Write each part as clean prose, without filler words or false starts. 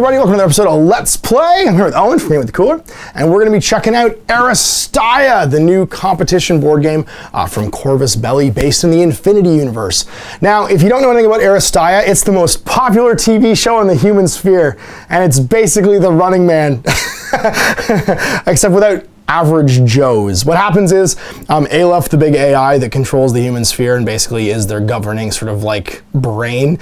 everybody, welcome to another episode of Let's Play. I'm here with Owen from Game with the Cooler, and we're going to be checking out ARiStEiA, the new competition board game from Corvus Belli, based in the Infinity universe. Now, if you don't know anything about ARiStEiA, it's the most popular TV show in the human sphere, and it's basically the Running Man, except without average Joes. What happens is Aleph, the big AI that controls the human sphere and basically is their governing sort of like brain,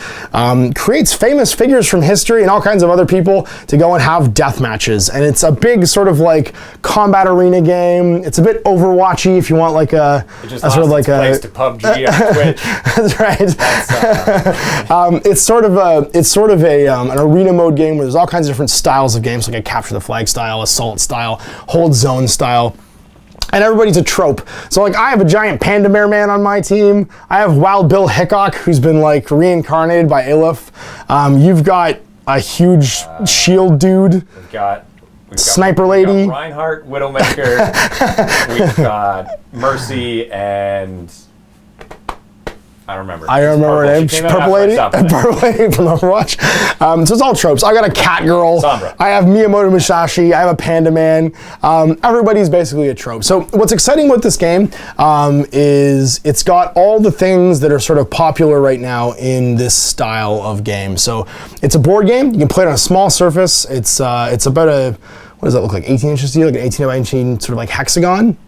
creates famous figures from history and all kinds of other people to go and have death matches. And it's a big sort of like combat arena game. It's a bit Overwatchy if you want like a sort of like a place to PUBG on Twitch. That's right. It's sort of an arena mode game where there's all kinds of different styles of games, like a capture the flag style, assault style, hold zone style, and everybody's a trope. So like I have a giant panda bear man on my team. I have Wild Bill Hickok, who's been like reincarnated by Aleph. You've got a huge shield dude. We've got Sniper Lady. We've got Reinhardt, Widowmaker. We've got Mercy and I don't remember. I don't remember her name. Purple Lady? Purple Lady from Overwatch. So it's all tropes. I got a cat girl. Sombra. I have Miyamoto Musashi. I have a panda man. Everybody's basically a trope. So what's exciting about this game is it's got all the things that are sort of popular right now in this style of game. So it's a board game. You can play it on a small surface. It's about a, what does that look like, 18 inches to you? Like an 18 by 18 sort of like hexagon.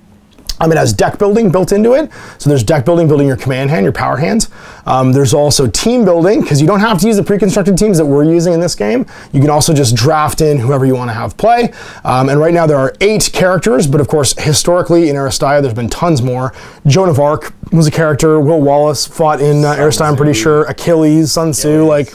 It has deck building built into it. So there's deck building your command hand, your power hands. There's also team building, because you don't have to use the pre-constructed teams that we're using in this game. You can also just draft in whoever you want to have play. And right now there are 8 characters, but of course, historically in ARiStEiA, there's been tons more. Joan of Arc was a character. Will Wallace fought in ARiStEiA, I'm pretty sure. Achilles, Sun Tzu, like...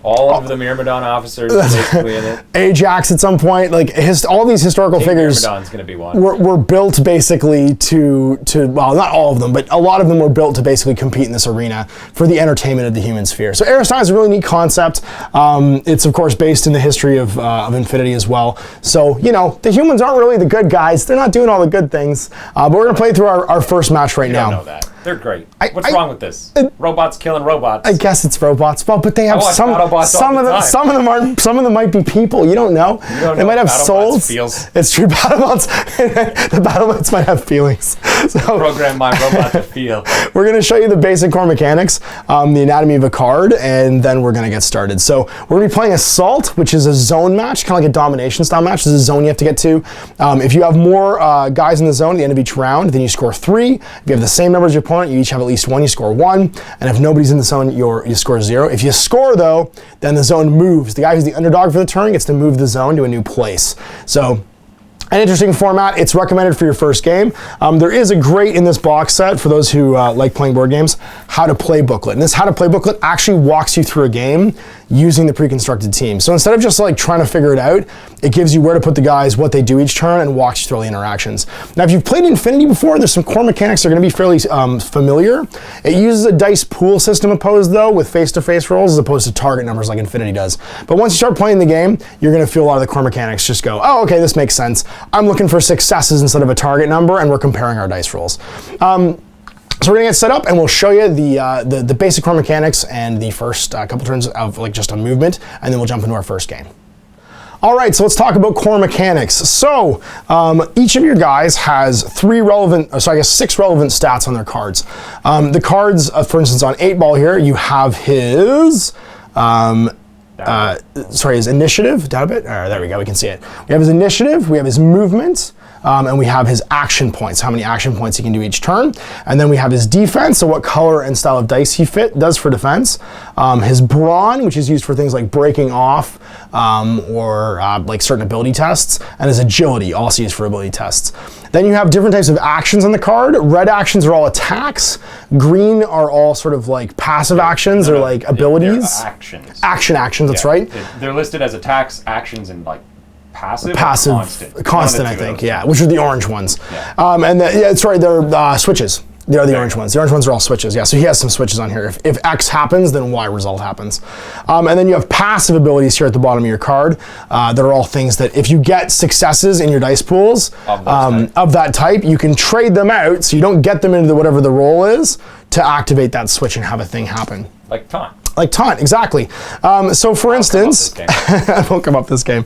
all of the Myrmidon officers basically in it. Ajax at some point, like all these historical figures Myrmidon's gonna be one. Were built basically to well, not all of them, but a lot of them were built to basically compete in this arena for the entertainment of the human sphere. So ARiStEiA is a really neat concept. It's of course based in the history of Infinity as well. So, you know, the humans aren't really the good guys. They're not doing all the good things. But we're gonna play through our first match right now. I don't know that. They're great. What's wrong with this? Robots killing robots. I guess it's robots. Well, but they have some of them might be people. You don't know. They might have souls. Feels. It's true. Battlebots. The Battlebots might have feelings. So program my robot to feel. We're going to show you the basic core mechanics, the anatomy of a card, and then we're going to get started. So we're going to be playing Assault, which is a zone match, kind of like a domination style match. There's a zone you have to get to. If you have more guys in the zone at the end of each round, then you score 3. If you have the same number as your opponent, you each have at least 1, you score 1. And if nobody's in the zone, you score 0. If you score, though, then the zone moves. The guy who's the underdog for the turn gets to move the zone to a new place. So, an interesting format. It's recommended for your first game. There is a great in this box set for those who like playing board games, how to play booklet. And this how to play booklet actually walks you through a game using the pre-constructed team. So instead of just like trying to figure it out, it gives you where to put the guys, what they do each turn, and walks you through all the interactions. Now, if you've played Infinity before, there's some core mechanics that are going to be fairly familiar. It uses a dice pool system opposed though, with face-to-face rolls as opposed to target numbers like Infinity does. But once you start playing the game, you're going to feel a lot of the core mechanics just go, oh, okay, this makes sense. I'm looking for successes instead of a target number, and we're comparing our dice rolls. So we're gonna get set up, and we'll show you the basic core mechanics and the first couple turns of like just a movement, and then we'll jump into our first game. All right, so let's talk about core mechanics. So each of your guys has 6 relevant stats on their cards. The cards, for instance, on 8-ball here, you have his his initiative. Down a bit. There we go. We can see it. We have his initiative. We have his movement. And we have his action points, how many action points he can do each turn. And then we have his defense, so what color and style of dice he does for defense. His brawn, which is used for things like breaking off or like certain ability tests. And his agility, also used for ability tests. Then you have different types of actions on the card. Red actions are all attacks. Green are all sort of like passive actions or like abilities. Actions. Actions, that's right. They're listed as attacks, actions, and like passive, constant, I think, yeah, which are the orange ones. Yeah. And that's right, they're switches. They are the orange ones. The orange ones are all switches, yeah. So he has some switches on here. If X happens, then Y result happens. And then you have passive abilities here at the bottom of your card. That are all things that if you get successes in your dice pools of that type, you can trade them out so you don't get them into whatever the roll is to activate that switch and have a thing happen. Like taunt. Like taunt, exactly. So for instance, I won't come up this game.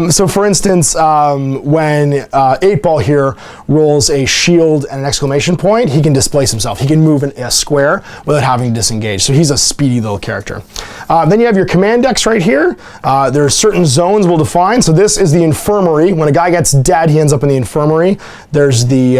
So for instance, when 8-Ball here rolls a shield and an exclamation point, he can displace himself. He can move in a square without having to disengage. So he's a speedy little character. Then you have your command decks right here. There are certain zones we'll define. So this is the infirmary. When a guy gets dead, he ends up in the infirmary. There's the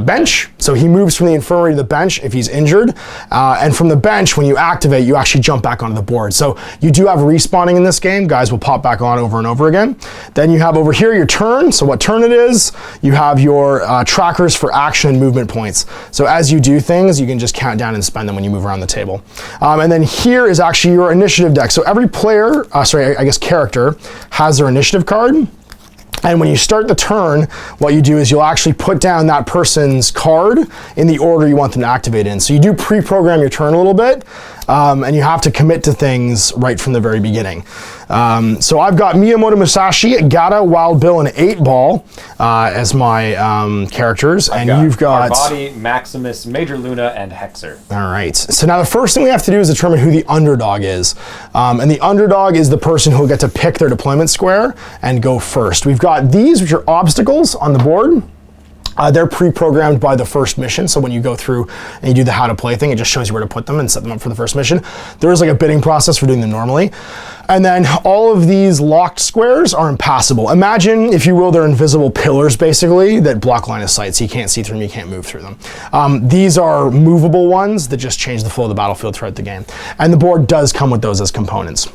bench. So he moves from the infirmary to the bench if he's injured. And from the bench, when you activate, you actually jump back onto the board. So you do have respawning in this game. Guys will pop back on over and over again. Then you have over here your turn. So what turn it is. You have your trackers for action and movement points. So as you do things, you can just count down and spend them when you move around the table. And then here is actually your initiative deck. So every player, character, has their initiative card. And when you start the turn, what you do is you'll actually put down that person's card in the order you want them to activate in. So you do pre-program your turn a little bit, and you have to commit to things right from the very beginning. So I've got Miyamoto Musashi, Gata, Wild Bill, and 8-Ball as my characters. And you've got Parvati, Maximus, Major Luna, and Hexer. All right. So now the first thing we have to do is determine who the underdog is. And the underdog is the person who will get to pick their deployment square and go first. We've got these, which are obstacles on the board. They're pre-programmed by the first mission, so when you go through and you do the how to play thing, it just shows you where to put them and set them up for the first mission. There is like a bidding process for doing them normally. And then all of these locked squares are impassable. Imagine, if you will, they're invisible pillars, basically, that block line of sight, so you can't see through them, you can't move through them. These are movable ones that just change the flow of the battlefield throughout the game. And the board does come with those as components.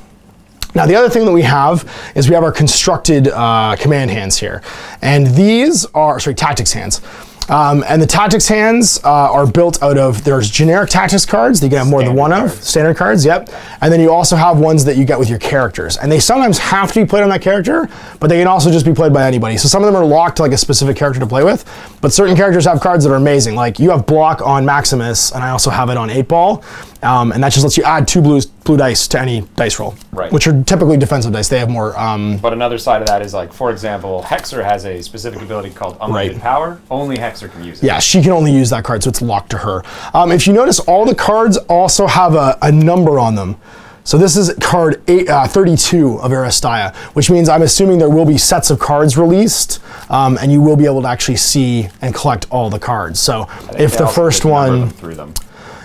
Now, the other thing that we have is we have our constructed command hands here. And these are, tactics hands. And the tactics hands are built out of, there's generic tactics cards that you can have more than one of, standard cards, yep. And then you also have ones that you get with your characters. And they sometimes have to be played on that character, but they can also just be played by anybody. So some of them are locked to like a specific character to play with, but certain characters have cards that are amazing. Like you have block on Maximus, and I also have it on 8-Ball. And that just lets you add 2 blue dice to any dice roll, right, which are typically defensive dice. They have more. But another side of that is, like, for example, Hexer has a specific ability called Unlimited Power. Only Hexer can use it. Yeah, she can only use that card, so it's locked to her. If you notice, all the cards also have a number on them. So this is card 32 of ARiStEiA, which means I'm assuming there will be sets of cards released, and you will be able to actually see and collect all the cards. So if the first one through them.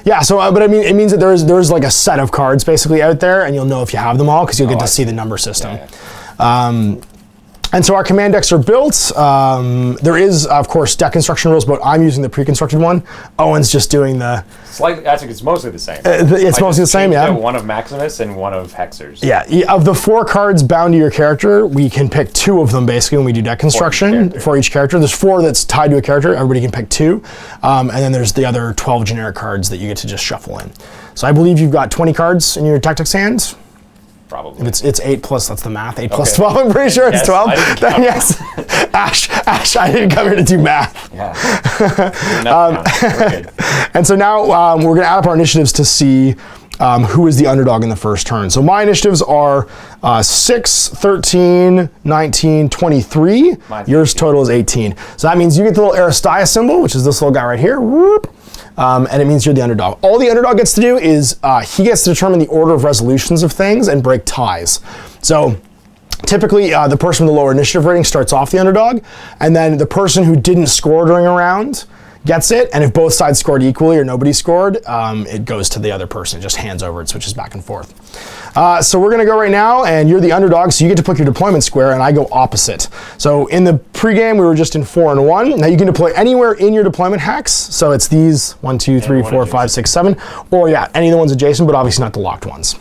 Yeah, so but I mean, it means that there's like a set of cards basically out there, and you'll know if you have them all because you'll get to see the number system. Yeah. And so our command decks are built. There is, of course, deck construction rules, but I'm using the pre-constructed one. Owen's just doing the... Slightly, I think it's mostly the same. It's mostly the same, yeah. One of Maximus and one of Hexer's. Yeah, of the 4 cards bound to your character, we can pick 2 of them basically when we do deck construction for each character. There's 4 that's tied to a character. Everybody can pick 2. And then there's the other 12 generic cards that you get to just shuffle in. So I believe you've got 20 cards in your tactics hand. Probably. If it's 8 plus, that's the math. 8 plus 12, I'm pretty sure it's 12. Then yes. Ash, I didn't come here to do math. Yeah. And so now we're going to add up our initiatives to see who is the underdog in the first turn. So my initiatives are 6, 13, 19, 23. Yours total is 18. So that means you get the little ARiStEiA symbol, which is this little guy right here. Whoop. And it means you're the underdog. All the underdog gets to do is he gets to determine the order of resolutions of things and break ties. So typically the person with the lower initiative rating starts off the underdog, and then the person who didn't score during a round gets it, and if both sides scored equally or nobody scored, it goes to the other person. It just hands over, it switches back and forth. So we're gonna go right now, and you're the underdog, so you get to pick your deployment square, and I go opposite. So in the pregame, we were just in 4 and 1. Now you can deploy anywhere in your deployment hex, so it's these 1, 2, 3, 4, 5, 6, 7, or yeah, any of the ones adjacent, but obviously not the locked ones.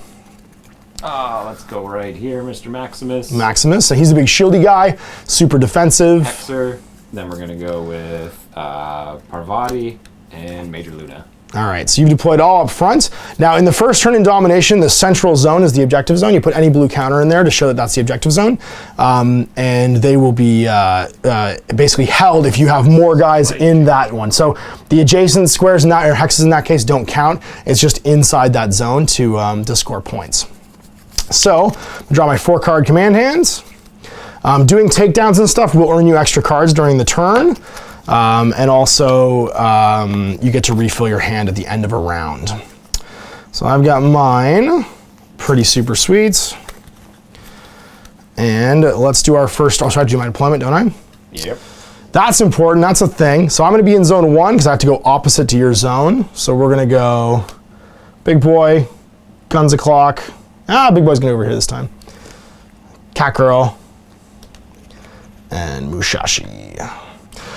Let's go right here, Mr. Maximus. Maximus, so he's a big shieldy guy, super defensive. Hexer. Then we're gonna go with Parvati and Major Luna. All right, so you've deployed all up front. Now in the first turn in domination, the central zone is the objective zone. You put any blue counter in there to show that that's the objective zone. And they will be basically held if you have more guys in that one. So the adjacent squares in that, or hexes in that case, don't count. It's just inside that zone to score points. So I'll draw my 4 card command hands. Doing takedowns and stuff will earn you extra cards during the turn. And also, you get to refill your hand at the end of a round. So I've got mine. Pretty super sweet. And let's do our first, I'll try to do my deployment, don't I? Yep. That's important, that's a thing. So I'm gonna be in zone 1 because I have to go opposite to your zone. So we're gonna go big boy, guns o'clock. Big boy's gonna go over here this time. Cat girl, and Musashi.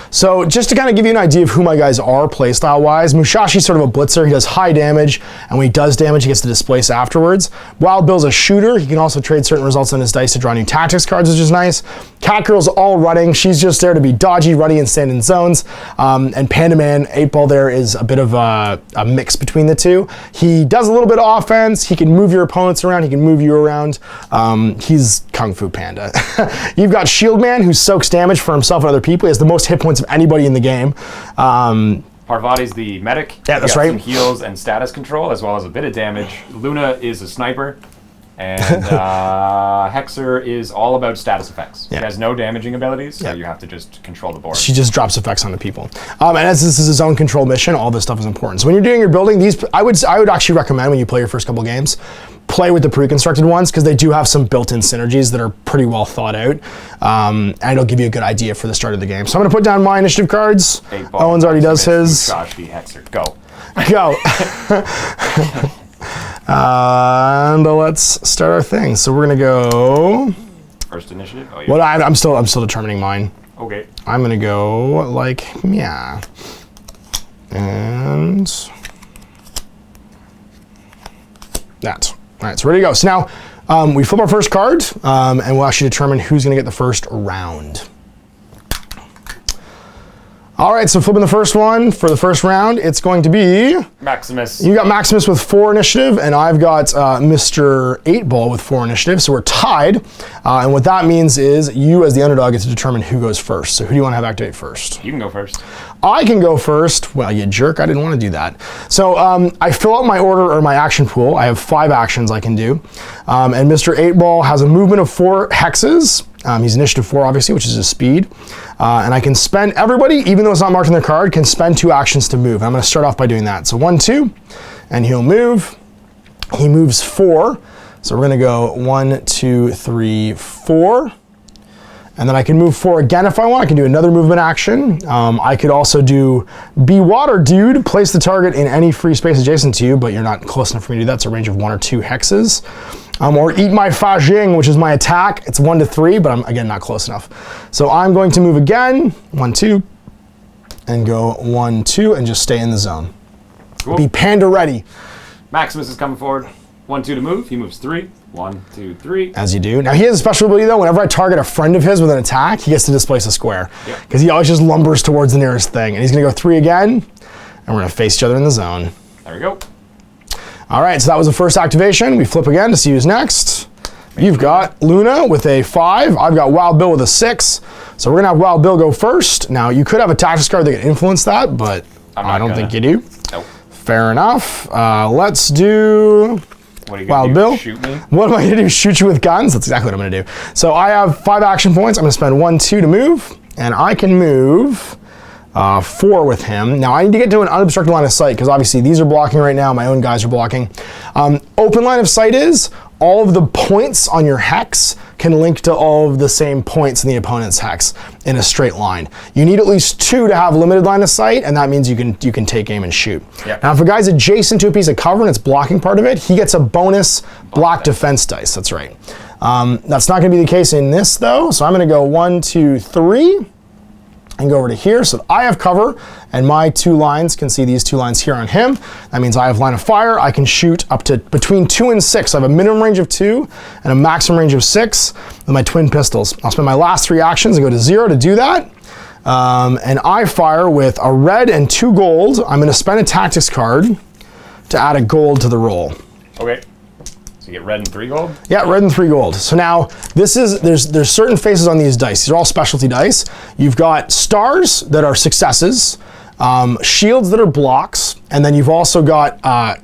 So just to kind of give you an idea of who my guys are playstyle-wise, Musashi's sort of a blitzer. He does high damage, and when he does damage, he gets to displace afterwards. Wild Bill's a shooter. He can also trade certain results on his dice to draw new tactics cards, which is nice. Cat Girl's all running. She's just there to be dodgy, runny, and stand in zones. And Panda Man, 8-Ball there is a bit of a mix between the two. He does a little bit of offense. He can move your opponents around. He can move you around. He's Kung Fu Panda. You've got Shield Man, who soaks damage for himself and other people. He has the most hit points of anybody in the game. Parvati's the medic. Yeah, that's got right. Some heals and status control, as well as a bit of damage. Luna is a sniper. And Hexer is all about status effects. Yeah. She has no damaging abilities, so Yeah. you have to just control the board. She just drops effects on the people. And as this is a zone control mission, all this stuff is important. So when you're doing your building, these I would actually recommend when you play your first couple games, play with the pre-constructed ones because they do have some built-in synergies that are pretty well thought out. And it'll give you a good idea for the start of the game. So I'm gonna put down my initiative cards. 8-Ball, Owens already does his. Musashi, Hexer, go. Go. And let's start our thing. So we're gonna go. First initiative? Oh, yeah. Well, I'm still determining mine. Okay. I'm gonna go like yeah, and that. All right, so ready to go. So now we flip our first card, and we'll actually determine who's gonna get the first round. All right, so flipping the first one for the first round, it's going to be Maximus. you got Maximus with 4 initiative, and I've got Mr. 8-Ball with 4 initiative, so we're tied. And what that means is you, as the underdog, get to determine who goes first. So who do you want to have activate first? You can go first. I can go first. Well, you jerk, I didn't want to do that. So I fill out my order or my action pool. I have 5 actions I can do. And Mr. 8-Ball has a movement of 4 hexes. He's initiative 4, obviously, which is his speed. And I can spend, everybody, even though it's not marked on their card, can spend 2 actions to move. I'm going to start off by doing that. So 1, 2, and he'll move. He moves 4. So we're going to go 1, 2, 3, 4. And then I can move 4 again if I want. I can do another movement action. I could also do Be Water Dude, place the target in any free space adjacent to you, but you're not close enough for me to do that. It's a range of 1 or 2 hexes. Or Eat My Fa Jing, which is my attack. It's 1 to 3, but I'm, again, not close enough. So I'm going to move again, 1, 2, and go 1, 2, and just stay in the zone. Cool. Be Panda ready. Maximus is coming forward. 1, 2 to move. He moves 3. 1, 2, 3. As you do. Now he has a special ability though. Whenever I target a friend of his with an attack, he gets to displace a square. Because he always just lumbers towards the nearest thing. And he's going to go 3 again, and we're going to face each other in the zone. There we go. All right, so that was the first activation. We flip again to see who's next. You've got Luna with a 5. I've got Wild Bill with a 6. So we're going to have Wild Bill go first. Now, you could have a tactics card that can influence that, but I don't think you do. Nope. Fair enough. Let's do What are you Wild going to do? Bill. Shoot me? What am I going to do? Shoot you with guns? That's exactly what I'm going to do. So I have 5 action points. I'm going to spend 1, 2 to move, and I can move 4 with him. Now I need to get to an unobstructed line of sight because obviously these are blocking right now. My own guys are blocking. Open line of sight is all of the points on your hex can link to all of the same points in the opponent's hex in a straight line. You need at least 2 to have limited line of sight, and that means you can take aim and shoot. Yep. Now if a guy's adjacent to a piece of cover and it's blocking part of it, he gets a bonus block defense dice. That's right. That's not going to be the case in this though. So I'm going to go 1, 2, 3. And go over to here so that I have cover and my 2 lines can see these 2 lines here on him. That means I have line of fire. I can shoot up to between 2 and 6. I have a minimum range of 2 and a maximum range of 6 with my twin pistols. I'll spend my last 3 actions and go to 0 to do that. And I fire with a red and 2 gold. I'm going to spend a tactics card to add a gold to the roll. Okay. So you get red and 3 gold? Yeah, red and 3 gold. So now this is there's certain faces on these dice. These are all specialty dice. You've got stars that are successes, shields that are blocks, and then you've also got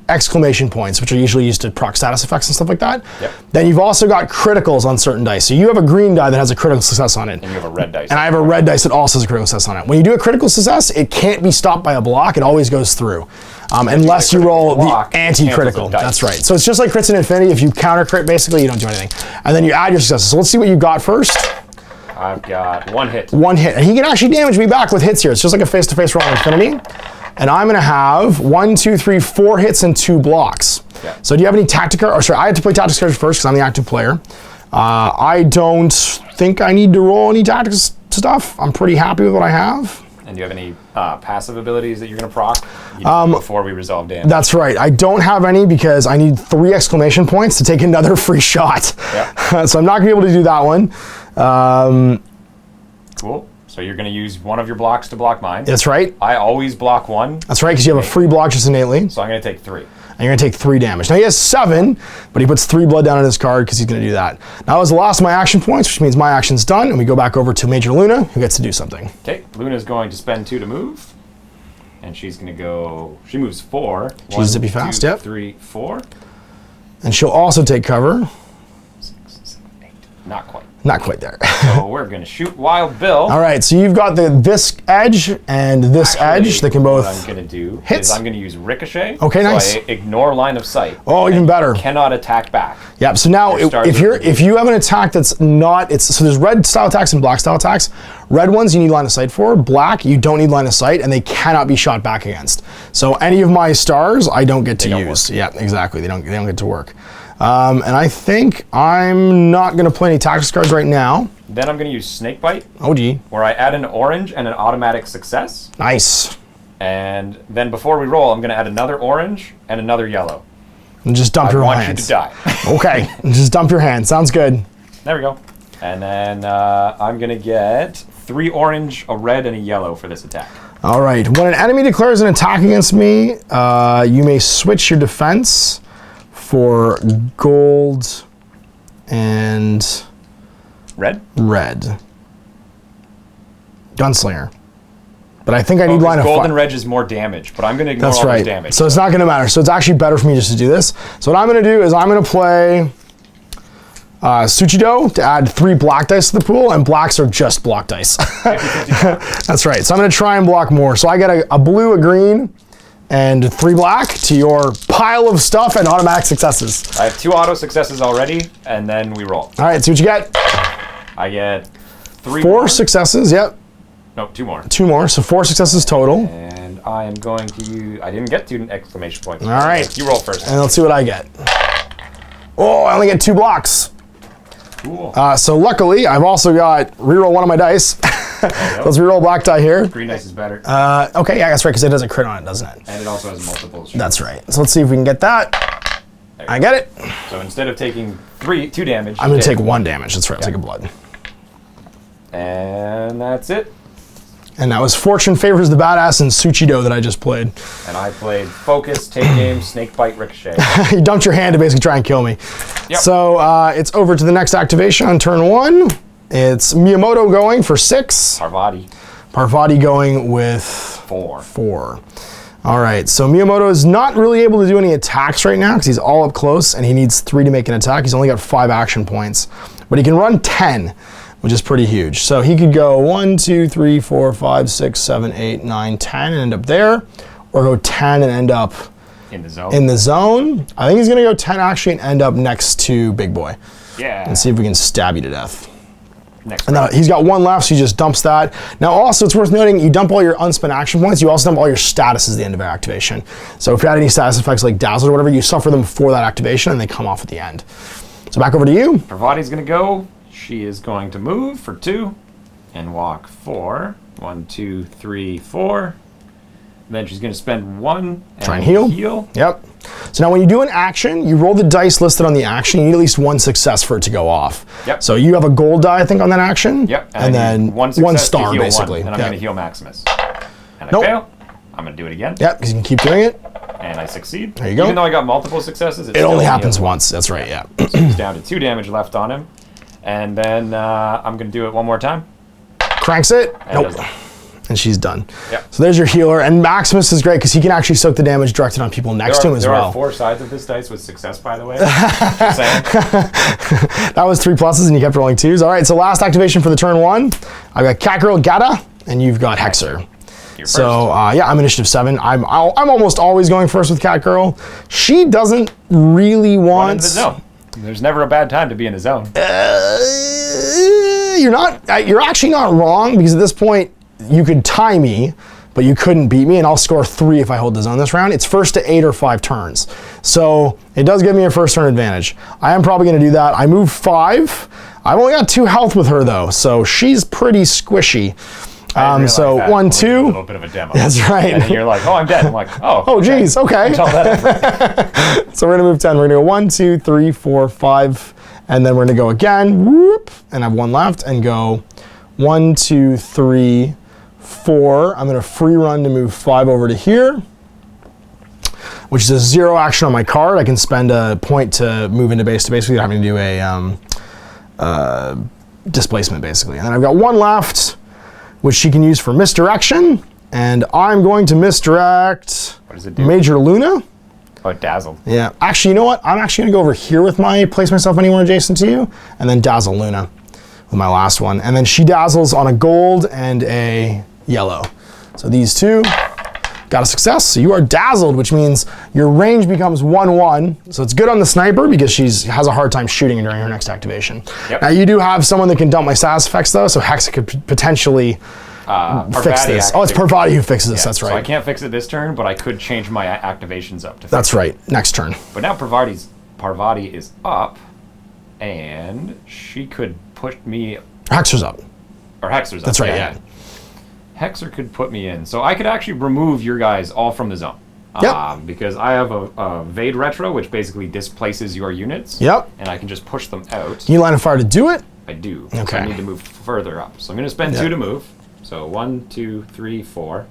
exclamation points, which are usually used to proc status effects and stuff like that. Yep. Then you've also got criticals on certain dice. So you have a green die that has a critical success on it. And you have a red dice. And I have a red dice that also has a critical success on it. When you do a critical success, it can't be stopped by a block. It always goes through. unless you roll block, the anti-critical. cancels the dice. That's right. So it's just like crits in Infinity. If you counter crit, basically, you don't do anything. And then you add your successes. So let's see what you got first. I've got 1 hit. 1 hit. And he can actually damage me back with hits here. It's just like a face-to-face roll in Infinity. And I'm going to have 1, 2, 3, 4 hits and 2 blocks. Yeah. So do you have any tactic cards? Or sorry, I have to play tactics cards first because I'm the active player. I don't think I need to roll any tactics stuff. I'm pretty happy with what I have. And do you have any passive abilities that you're going to proc before we resolve damage? That's right. I don't have any because I need 3 exclamation points to take another free shot. Yeah. So I'm not going to be able to do that one. Cool. So you're going to use one of your blocks to block mine. That's right. I always block 1. That's right, because you have a free block just innately. So I'm going to take 3. And you're going to take 3 damage. Now he has 7, but he puts 3 blood down on his card because he's going to do that. Now as the last of my action points, which means my action's done, and we go back over to Major Luna, who gets to do something. Okay, Luna's going to spend 2 to move. And she's going to go, she moves 4. She's zippy fast, 2, yep. 3, 4. And she'll also take cover. 6, 7, 8. Not quite. Not quite there. So we're going to shoot Wild Bill. All right, so you've got this edge and this edge that can both What I'm going to do hits. is I'm going to use Ricochet. Okay, so nice. I ignore line of sight. Oh, even better. Cannot attack back. Yep. So now, Start if you have an attack that's not, so there's red style attacks and black style attacks. Red ones you need line of sight for. Black you don't need line of sight, and they cannot be shot back against. So any of my stars I don't get to use. Yeah, exactly. They don't get to work. And I think I'm not going to play any tactics cards right now. Then I'm going to use Snakebite. Oh, gee. Where I add an orange and an automatic success. Nice. And then before we roll, I'm going to add another orange and another yellow. And just dump your I want hands. you to die. Okay. Just dump your hand. Sounds good. There we go. And then I'm going to get 3 orange, a red, and a yellow for this attack. All right. When an enemy declares an attack against me, you may switch your defense for gold and Red? red. Gunslinger. But I think I need line of gold fire. and red is more damage, but I'm going to ignore That's all right. this damage. So it's not going to matter. So it's actually better for me just to do this. So what I'm going to do is I'm going to play Suchido to add 3 black dice to the pool, and blacks are just block dice. That's right. So I'm going to try and block more. So I get a blue, a green, and 3 black to your pile of stuff and automatic successes. I have 2 auto successes already, and then we roll. All right, see what you get. I get 3 4 more. successes, yep. No, 2 more. 2 more, so 4 successes total. And I am going to use... I didn't get 2 exclamation points. All right. You roll first. And let's see what I get. Oh, I only get 2 blocks. Cool. So luckily, I've also got reroll one of my dice. Let's reroll black die here. Green dice is better. Okay, yeah, that's right, because it doesn't crit on it, doesn't it? And it also has multiple strokes. That's right. So let's see if we can get that. I get it. So instead of taking 2 damage... I'm going to take 1 damage. That's right, I'll take a blood. And that's it. And that was Fortune Favors the Badass and Suchido that I just played. And I played Focus, Take Aim, Snakebite, Ricochet. You dumped your hand to basically try and kill me. Yep. So it's over to the next activation on turn 1. It's Miyamoto going for 6. Parvati. Parvati going with 4. All right, so Miyamoto is not really able to do any attacks right now because he's all up close and he needs 3 to make an attack. He's only got 5 action points, but he can run 10, which is pretty huge. So he could go 1, 2, 3, 4, 5, 6, 7, 8, 9, 10 and end up there, or go 10 and end up in the zone. in the zone. I think he's gonna go 10 actually and end up next to Big Boy. Yeah. And see if we can stab you to death. Next And round. he's got 1 left, so he just dumps that. Now also, it's worth noting, you dump all your unspent action points, you also dump all your statuses at the end of your activation. So if you had any status effects like Dazzle or whatever, you suffer them for that activation and they come off at the end. So back over to you. Parvati's gonna go. She is going to move for 2 and walk 4. 1, 2, 3, 4. Then she's gonna spend 1 and Try and heal. Yep. So now when you do an action, you roll the dice listed on the action. You need at least 1 success for it to go off. Yep. So you have a gold die, I think, on that action. Yep. And then one one success to star, heal basically. 1, and I'm Yep. gonna heal Maximus. And I Nope. fail. I'm gonna do it again. Yep, because you can keep doing it. And I succeed. There you go. Even though I got multiple successes, It only happens once. That's right, yeah. So he's down to 2 damage left on him. And then I'm gonna do it one more time. Cranks it. And Nope. does it. And she's done. Yep. So there's your healer. And Maximus is great because he can actually soak the damage directed on people next to him as there well. are 4 sides of this dice with success, by the way. Just saying. That was 3 pluses and you kept rolling 2s. All right, so last activation for the turn 1. I've got Catgirl Gata and you've got Hexer. You're So yeah, I'm initiative 7. I'm almost always going first with Cat Girl. She doesn't really Run want. into the zone. There's never a bad time to be in the zone. You're not. You're actually not wrong, because at this point you could tie me, but you couldn't beat me, and I'll score 3 if I hold the zone this round. It's first to 8 or 5 turns, so it does give me a first turn advantage. I am probably going to do that. I move 5. I've only got 2 health with her though, so she's pretty squishy. So 1, 2. A little bit of a demo. That's right. And you're like, oh, I'm dead. I'm like, oh. Oh, geez. Okay. All that So we're gonna move 10. We're gonna go 1, 2, 3, 4, 5, and then we're gonna go again. Whoop, and have 1 left, and go 1, 2, 3, 4. I'm gonna free run to move 5 over to here, which is a 0 action on my card. I can spend a point to move into base to base without having to do a displacement, basically. And then I've got 1 left, which she can use for misdirection, and I'm going to misdirect What does it do? Major Luna. Oh, it dazzled. Yeah, actually, you know what? I'm actually gonna go over here with my place myself anywhere adjacent to you, and then dazzle Luna with my last one. And then she dazzles on a gold and a yellow. So these 2 got a success. So you are dazzled, which means your range becomes 1/1. So it's good on the sniper because she has a hard time shooting during her next activation. Yep. Now you do have someone that can dump my status effects though, so Hexa could potentially fix this. Oh, it's Parvati who fixes this. That's right. So I can't fix it this turn, but I could change my activations up to fix That's right. Next turn. But now Parvati is up, and she could put me, Hexer's up. or Hexer's up. That's right. Yeah. Hexer could put me in. So I could actually remove your guys all from the zone. Yep. Because I have a Vade Retro, which basically displaces your units. Yep. And I can just push them out. You need line of fire to do it. I do. Okay. So I need to move further up. So I'm going to spend 2 to move. So 1, 2, 3, 4.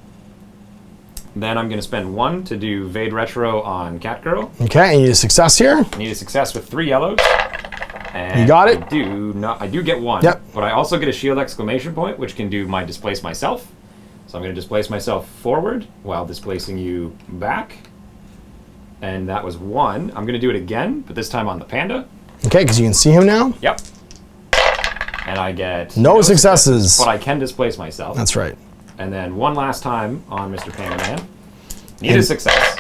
Then I'm going to spend 1 to do Vade Retro on Cat Girl. Okay, and you need a success here. I need a success with 3 yellows. And You got it? I do get 1. Yep. But I also get a shield exclamation point, which can do my displace myself. So I'm going to displace myself forward while displacing you back. And that was 1. I'm going to do it again, but this time on the panda. Okay, because you can see him now. Yep. And I get No successes. but I can displace myself. That's right. And then 1 last time on Mr. Panda Man. Need a success.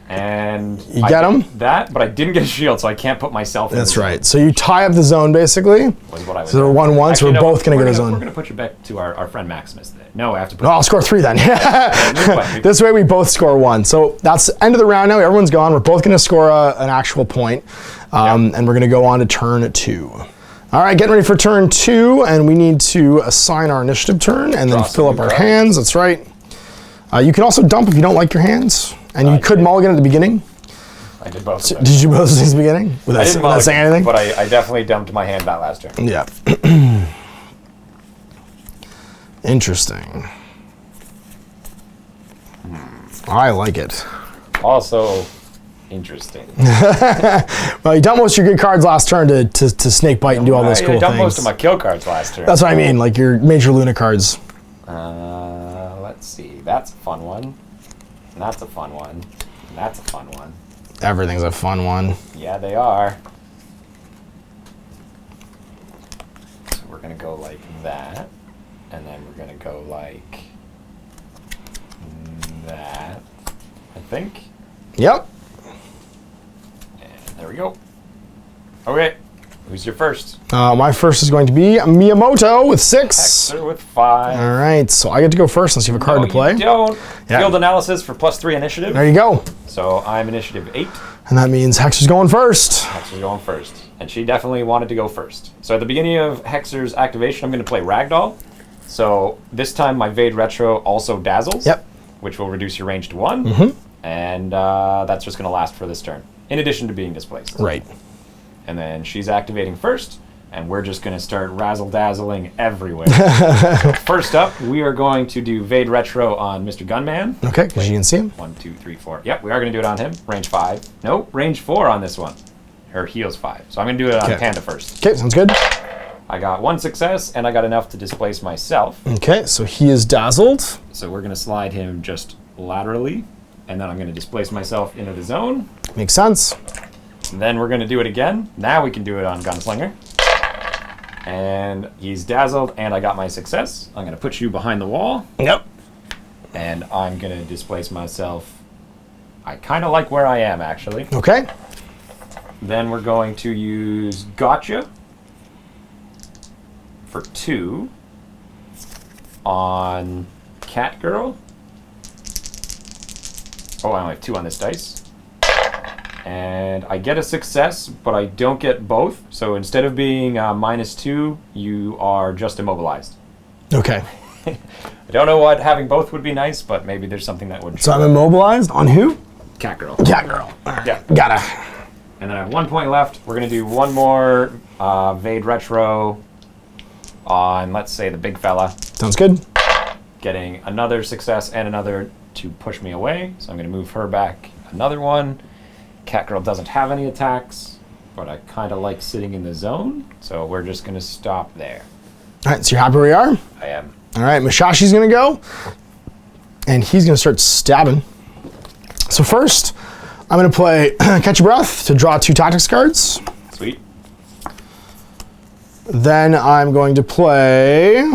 And You I get him? that, but I didn't get a shield, so I can't put myself in. That's right. So you tie up the zone basically. Was what I was So they're 1-1, so we're both going to get a We're zone. going to put you back to our friend Maximus. Then. No, I have to put. No, I'll score 3 then. Way. This way we both score 1. So that's end of the round now. Everyone's gone. We're both going to score an actual point. And we're going to go on to turn 2. All right, getting ready for turn 2, and we need to assign our initiative turn and then fill up our hands. That's right. You can also dump if you don't like your hands, and you could mulligan at the beginning. I did both. Of them. Did you both since the beginning? I didn't Without saying anything? but I definitely dumped my hand that last turn. Yeah. Interesting. I like it. Also, interesting. Well, you dumped most of your good cards last turn to snake bite and do all those cool I dumped things. most of my kill cards last turn. That's what I mean, like your Major Luna cards. Let's see. That's a fun one. And that's a fun one. And that's a fun one. Everything's a fun one. Yeah, they are. So we're going to go like that. And then we're going to go like that, I think. Yep. And there we go. Okay. Who's your first? My first is going to be Miyamoto with 6. Hexer with 5. All right, so I get to go first since you have a card to play. You don't. Yeah. Field analysis for +3 initiative. There you go. So I'm initiative 8. And that means Hexer's going first. Hexer's going first. And she definitely wanted to go first. So at the beginning of Hexer's activation, I'm going to play Ragdoll. So this time my Vade Retro also dazzles. Yep. Which will reduce your range to 1. Mm-hmm. And that's just going to last for this turn. In addition to being displaced. Right. And then she's activating first. And we're just going to start razzle-dazzling everywhere. First up, we are going to do Vade Retro on Mr. Gunman. Okay, because you can see him. 1, 2, 3, 4. Yep, we are going to do it on him. Range 5. Nope, range 4 on this one. Her heal's 5. So I'm going to do it on Panda first. Okay, sounds good. I got 1 success, and I got enough to displace myself. Okay, so he is dazzled. So we're going to slide him just laterally. And then I'm going to displace myself into the zone. Makes sense. And then we're going to do it again. Now we can do it on Gunslinger. And he's dazzled, and I got my success. I'm going to put you behind the wall. Yep. And I'm going to displace myself. I kind of like where I am, actually. Okay. Then we're going to use Gotcha for 2 on Cat Girl. Oh, I only have 2 on this dice. And I get a success, but I don't get both. So instead of being -2, you are just immobilized. Okay. I don't know what having both would be nice, but maybe there's something that would. So I'm immobilized on who? Cat Girl. Cat Girl. Yeah. Gotta. And then I have 1 point left. We're going to do one more Vade Retro on, let's say, the big fella. Sounds good. Getting another success and another to push me away. So I'm going to move her back another one. Cat Girl doesn't have any attacks, but I kind of like sitting in the zone. So we're just going to stop there. All right, so you're happy where you are? I am. All right, Mushashi's going to go, and he's going to start stabbing. So first, I'm going to play Catch Your Breath to draw 2 tactics cards. Sweet. Then I'm going to play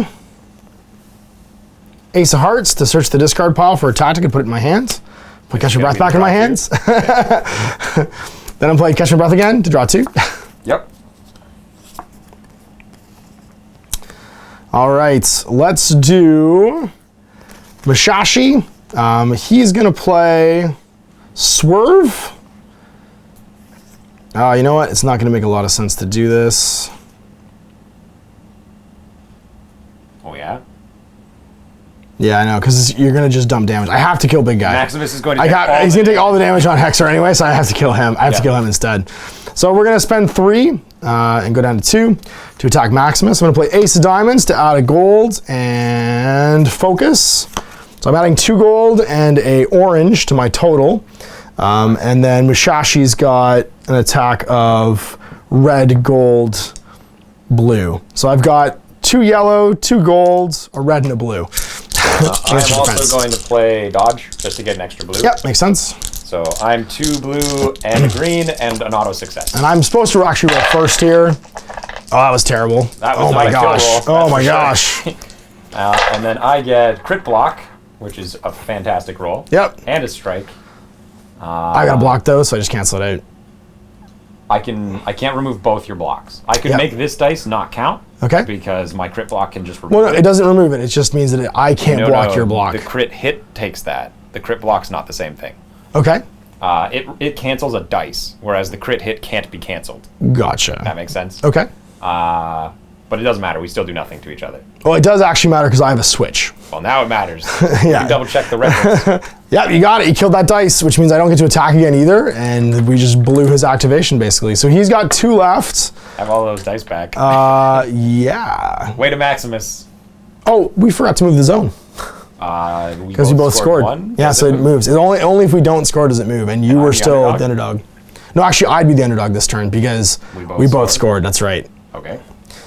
Ace of Hearts to search the discard pile for a tactic and put it in my hand. Put Catch Your Breath back in my hands. Then I'm playing Catch Your Breath again to draw 2. Yep. All right, let's do Mushashi. He's going to play Swerve. You know what? It's not going to make a lot of sense to do this. Oh, yeah? Yeah, I know, because you're going to just dump damage. I have to kill big guy. Maximus is going to He's going to take all the damage on Hexer anyway, so I have to kill him. I have to kill him instead. So we're going to spend 3 and go down to 2 to attack Maximus. I'm going to play Ace of Diamonds to add a gold and focus. So I'm adding 2 gold and a orange to my total. And then Mushashi's got an attack of red, gold, blue. So I've got 2 yellow, 2 gold, a red, and a blue. I'm also going to play Dodge just to get an extra blue. Yep, makes sense. So I'm 2 blue and a green and an auto success. And I'm supposed to actually roll first here. Oh, that was terrible. That was oh my gosh. Roll, oh my gosh. And then I get crit block, which is a fantastic roll. Yep. And a strike. I got to block those, so I just cancel it out. I can't remove both your blocks. I could make this dice not count. Okay. Because my crit block can just remove Well, no, it doesn't remove it. It just means that I can't block your block. The crit hit takes that. The crit block's not the same thing. Okay. It cancels a dice, whereas the crit hit can't be canceled. Gotcha. That makes sense. Okay. But it doesn't matter. We still do nothing to each other. Well, it does actually matter because I have a switch. Well, now it matters. Yeah. You can double check the reference. Yeah, you got it. You killed that dice, which means I don't get to attack again either, and we just blew his activation basically. So he's got 2 left. Have all those dice back. Yeah. Way to Maximus. Oh, we forgot to move the zone. Because you both scored. One. Yeah, so it moves. It's only if we don't score does it move, and you were still the underdog. No, actually, I'd be the underdog this turn because we both scored. That's right. Okay.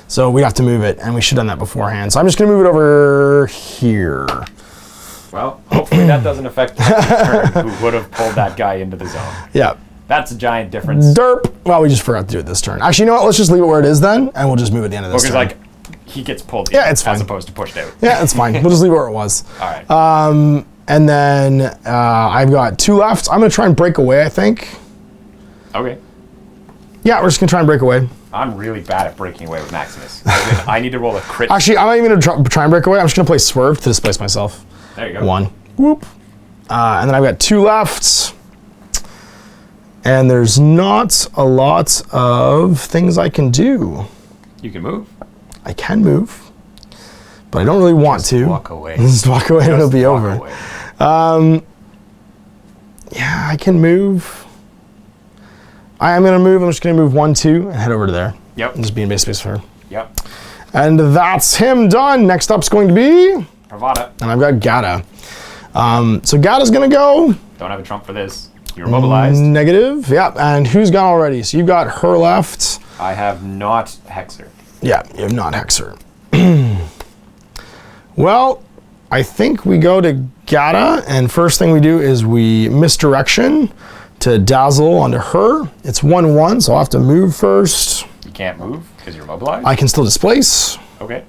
So we have to move it, and we should have done that beforehand. So I'm just going to move it over here. Well, hopefully that doesn't affect the turn, who would have pulled that guy into the zone. Yeah. That's a giant difference. Derp. Well, we just forgot to do it this turn. Actually, you know what? Let's just leave it where it is then, and we'll just move it at the end of this turn. Because, he gets pulled in it's fine. as opposed to pushed out. Yeah, it's fine. We'll just leave it where it was. All right. And then I've got 2 left. I'm going to try and break away, I think. Okay. Yeah, we're just going to try and break away. I'm really bad at breaking away with Maximus. I need to roll a crit. Actually, I'm not even going to try and break away. I'm just going to play Swerve to displace myself. There you go. 1. Whoop. And then I've got 2 left. And there's not a lot of things I can do. You can move. I can move, but I don't really want to. Walk away. Just walk away and it'll be over. Yeah, I can move. I am going to move. I'm just going to move 1, 2, and head over to there. Yep. And just be in base space for her. Yep. And that's him done. Next up's going to be... Pravada. And I've got Gata. So Gata's going to go... Don't have a trump for this. You're mobilized. Negative. Yeah. And who's gone already? So you've got her left. I have not Hexer. Yeah, you have not Hexer. Well, I think we go to Gata, and first thing we do is we misdirection to Dazzle onto her. It's 1/1, so I'll have to move first. You can't move because you're mobilized? I can still displace. Okay.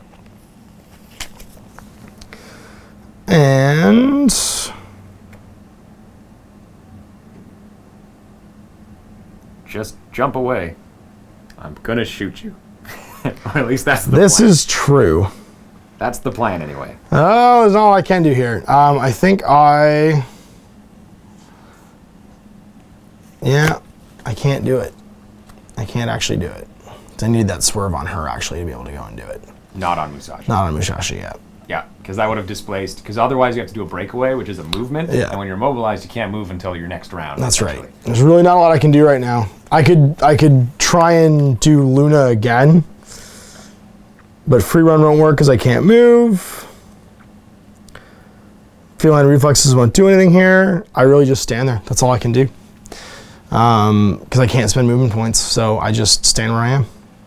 And jump away, I'm gonna shoot you. Or at least that's the This plan. is true. That's the plan anyway. Oh, there's not all I can do here. I think yeah, I can't do it. I can't actually do it. I need that swerve on her actually to be able to go and do it. Not on Musashi. Not on Musashi yet. Yeah, because that would have displaced. Because otherwise you have to do a breakaway, which is a movement. Yeah. And when you're mobilized, you can't move until your next round. That's right. There's really not a lot I can do right now. I could try and do Luna again, but free run won't work because I can't move. Feline reflexes won't do anything here. I really just stand there. That's all I can do. Because I can't spend movement points, so I just stand where I am.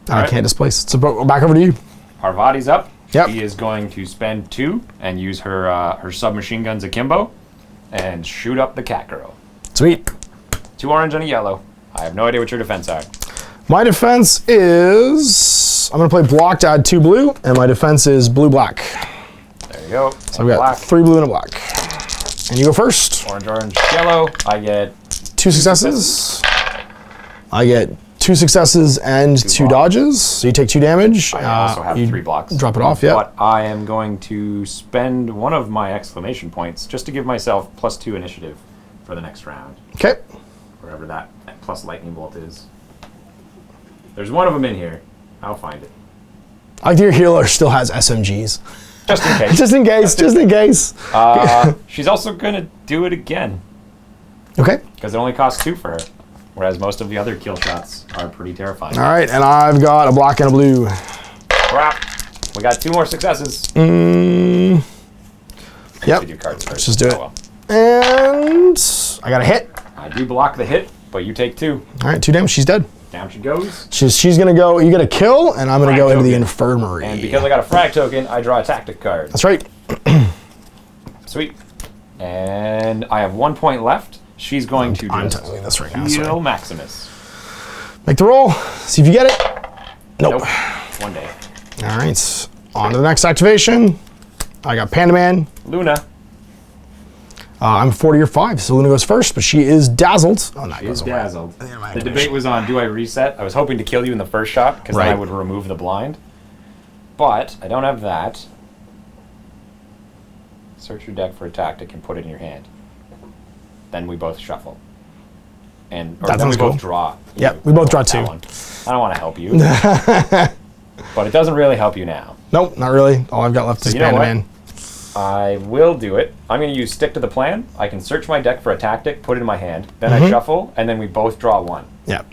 I can't displace. So back over to you. Parvati's up. Yep. She is going to spend 2 and use her submachine guns akimbo and shoot up the cat girl. Sweet. 2 orange and a yellow. I have no idea what your defense are. My defense is I'm gonna play block to add 2 blue, and my defense is blue-black. There you go. So I've got black. 3 blue and a black. And you go first. Orange, orange, yellow. I get 2 successes. I get 2 successes and 2 dodges. So you take 2 damage. I also have 3 blocks. Drop it off, yeah. But I am going to spend one of my exclamation points just to give myself +2 initiative for the next round. Okay. Wherever that plus lightning bolt is. There's one of them in here. I'll find it. I like your healer still has SMGs. Just in case. Just in case, just in case. She's also going to do it again. Okay. Because it only costs 2 for her. Whereas most of the other kill shots are pretty terrifying. All right, and I've got a black and a blue. Crap. We got 2 more successes. Yep. Do cards first. Let's just do it. Oh, well. And I got a hit. I do block the hit, but you take 2. All right, 2 damage. She's dead. Down she goes. She's gonna go. You get a kill, and I'm gonna Frag go into the token. infirmary. And because I got a frag token, I draw a tactic card. That's right. Sweet. And I have 1 point left. She's going to I'm just telling you this right now. heal Sorry. Maximus. Make the roll. See if you get it. Nope. One day. All right. On to the next activation. I got Panda Man. Luna. I'm 40 or 5, so Luna goes first, but she is dazzled. Oh, that She is goes away. dazzled. Yeah, my The debate animation. was on, do I reset? I was hoping to kill you in the first shot, because then I Right. would remove the blind. But I don't have that. Search your deck for a tactic and put it in your hand. Then we both shuffle. And or That then we sounds both cool. draw. Yep, we both draw That 2. one. I don't want to help you. But it doesn't really help you now. Nope, not really. All I've got left is you know Panda what? Man. I will do it. I'm going to use stick to the plan. I can search my deck for a tactic, put it in my hand, then Mm-hmm. I shuffle, and then we both draw 1. Yep.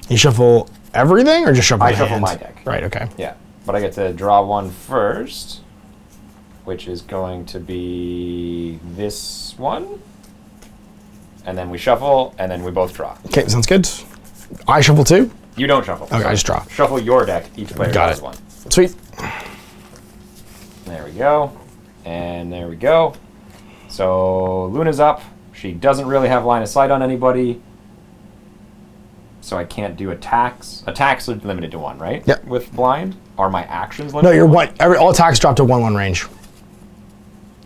You shuffle everything, or just shuffle I the shuffle hand? my deck. Right. Okay. Yeah, but I get to draw 1 first, which is going to be this one. And then we shuffle, and then we both draw. Okay, sounds good. I shuffle 2. You don't shuffle. Okay, I just draw. Shuffle your deck. Each player Got draws it. 1. Sweet. There we go. And there we go. So Luna's up. She doesn't really have line of sight on anybody. So I can't do attacks. Attacks are limited to 1, right? Yep. With blind? Are my actions No, limited? you're to one. All attacks drop to 1/1 range.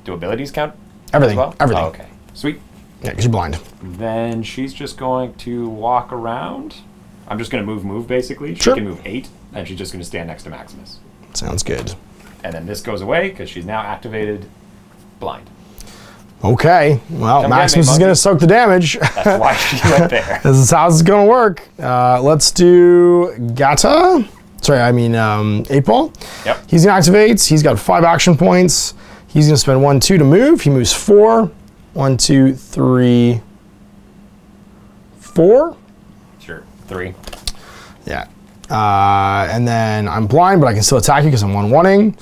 Do abilities count? Everything. As well? Everything. Oh, okay. Sweet. Yeah, because you're blind. Then she's just going to walk around. I'm just going to move basically. She Sure. can move 8, and she's just going to stand next to Maximus. Sounds good. And then this goes away because she's now activated blind. Okay. Well, Come Maximus get me, is going to monkey. soak the damage. That's why she went there. This is how it's going to work. Let's do Gata. Sorry, I mean 8-Ball. Yep. He's going to activate. He's got 5 action points. He's going to spend 1, 2 to move. He moves 4. 1, 2, 3, 4. Sure. 3. Yeah. And then I'm blind, but I can still attack you because I'm 1-1-ing.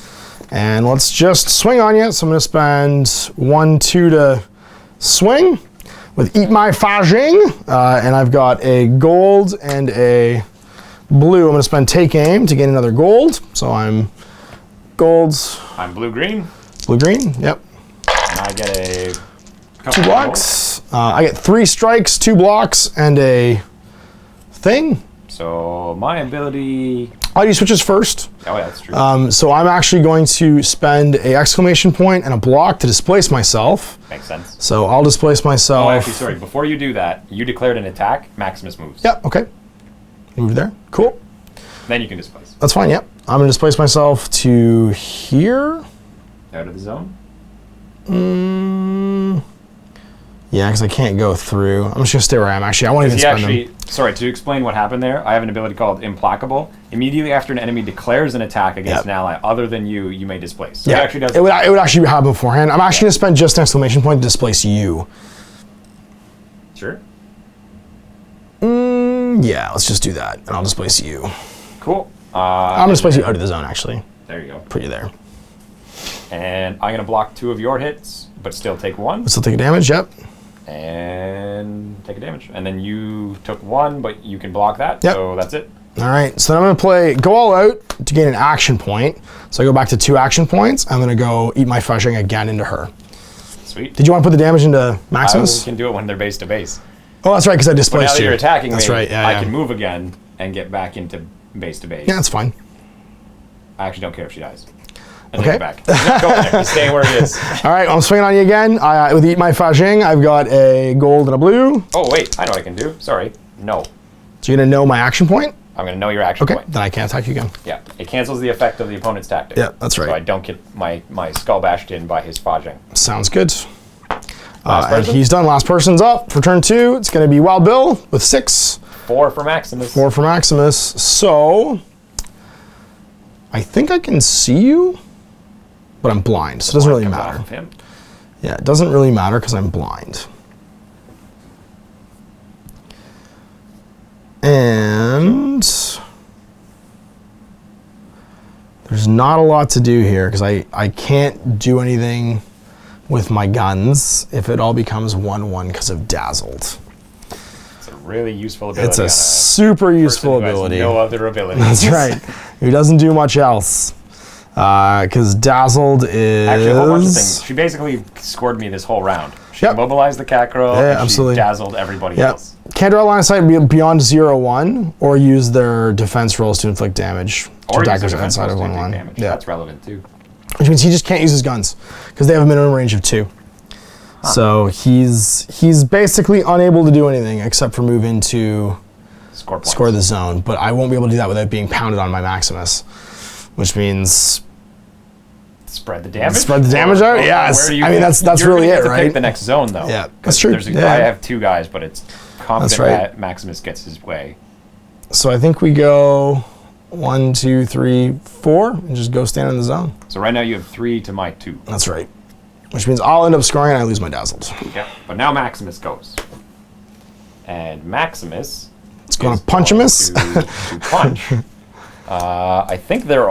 And let's just swing on you. So I'm going to spend 1, 2 to swing with Eat My Fajing. And I've got a gold and a blue. I'm going to spend Take Aim to gain another gold. So I'm golds, I'm blue-green, blue-green. Yep. and I get a couple 2 blocks. I get 3 strikes, 2 blocks, and a thing. So my ability. I'll use switches first. Oh yeah, that's true. So I'm actually going to spend a exclamation point and a block to displace myself. Makes sense. So I'll displace myself. Oh, actually, sorry. Before you do that, you declared an attack. Maximus moves. Yep. Okay. Move there. Cool. Then you can displace. That's fine. Yep. I'm gonna displace myself to here. Out of the zone. Yeah, because I can't go through. I'm just gonna stay where I am. Actually, I won't even spend them. Sorry, to explain what happened there, I have an ability called Implacable. Immediately after an enemy declares an attack against an ally other than you, you may displace. So Yeah, it actually does. it would actually happen beforehand. I'm actually gonna spend just an exclamation point to displace you. Sure. Yeah, let's just do that, and I'll displace you. Cool. I'm gonna displace you out of the zone. Actually, There you go. put you there. And I'm gonna block 2 of your hits, but still take 1. Still take damage. Yep. And take a damage. And then you took 1, but you can block that. Yep. So that's it. All right. So then I'm gonna go all out to gain an action point. So I go back to 2 action points. I'm gonna go eat my fudging again into her. Sweet. Did you want to put the damage into Maximus? I can do it when they're base to base. Oh, that's right, because I But now displaced that you. you're attacking That's me, right. Yeah, I yeah. can move again and get back into base to base. Yeah, that's fine. I actually don't care if she dies. I Okay. take it back. No, go there. He's staying where it is. All right, I'm swinging on you again. With Eat My Fudging, I've got a gold and a blue. Oh, wait. I know what I can do. Sorry. No. So you're going to know my action point? I'm going to know your action Okay, point. then I can't attack you again. Yeah. It cancels the effect of the opponent's tactic. Yeah, that's right. So I don't get my skull bashed in by his fudging. Sounds good. Last And person? he's done. Last person's up for turn 2. It's going to be Wild Bill with 6. 4 for Maximus. 4 for Maximus. So I think I can see you, but I'm blind, so it doesn't really Comes off matter. of him. Yeah, it doesn't really matter because I'm blind. And there's not a lot to do here because I can't do anything with my guns if it all becomes 1/1 because of Dazzled. It's a really useful ability. It's a on super person useful who has ability. no other ability. That's right. Who doesn't do much else. Because Dazzled is... Actually, a whole bunch of things. She basically scored me this whole round. She Yep. immobilized the cat girl, Yeah, and absolutely. she dazzled everybody Yep. else. Can't draw a line of sight beyond 0/1 or use their defense rolls to inflict damage to Or attackers use their outside of defense rolls to 1/1. take damage. Yeah. That's relevant too. Which means he just can't use his guns because they have a minimum range of 2. So he's basically unable to do anything except for move into Score the zone. But I won't be able to do that without being pounded on by Maximus, which means Spread the damage. Spread the damage out? Yes. where do you I mean, pick- that's you're really gonna it, get to right? Pick the next zone though. Yeah, 'Cause that's true. There's Yeah. I have 2 guys, but it's confident right. that Maximus gets his way. So I think we go 1, 2, 3, 4, and just go stand in the zone. So right now you have 3 to my 2. That's right. Which means I'll end up scoring and I lose my Dazzled. Yeah. But now Maximus goes. And Maximus It's going is to punch going him. to punch. I think they're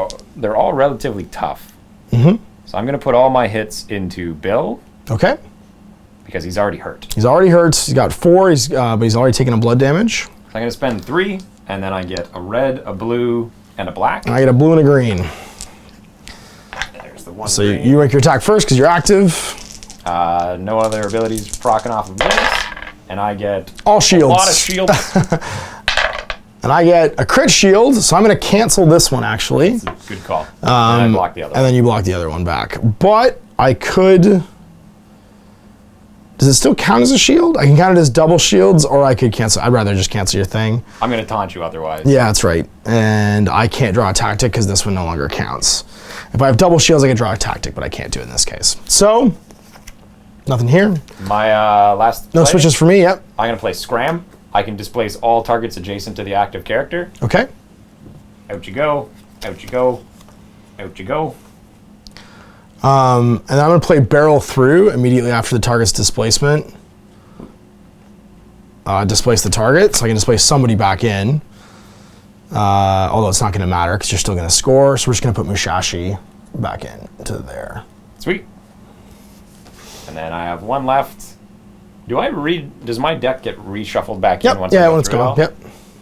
all relatively tough. Mm-hmm. So I'm going to put all my hits into Bill Okay. because he's already hurt. He's already hurt. He's got 4, but he's already taken a blood damage. So I'm going to spend 3, and then I get a red, a blue, and a black. And I get a blue and a green. There's the one. So green. you make your attack first because you're active. No other abilities procking off of this, and I get All shields. a lot of shields. And I get a crit shield, so I'm going to cancel this one actually. Good call. And I block the other And one. then you block the other one back. But I could... Does it still count as a shield? I can count it as double shields, or I could cancel. I'd rather just cancel your thing. I'm going to taunt you otherwise. Yeah, that's right. And I can't draw a tactic because this one no longer counts. If I have double shields, I can draw a tactic, but I can't do it in this case. So, nothing here. My last No play, switches for me, yep. I'm going to play Scram. I can displace all targets adjacent to the active character. Okay. Out you go. Out you go. Out you go. And then I'm going to play Barrel Through immediately after the target's displacement. Displace the target, so I can displace somebody back in. Although it's not going to matter because you're still going to score. So we're just going to put Musashi back in to there. Sweet. And then I have 1 left. Does my deck get reshuffled back in once I Yeah, go when it's through it all? gone. Yep.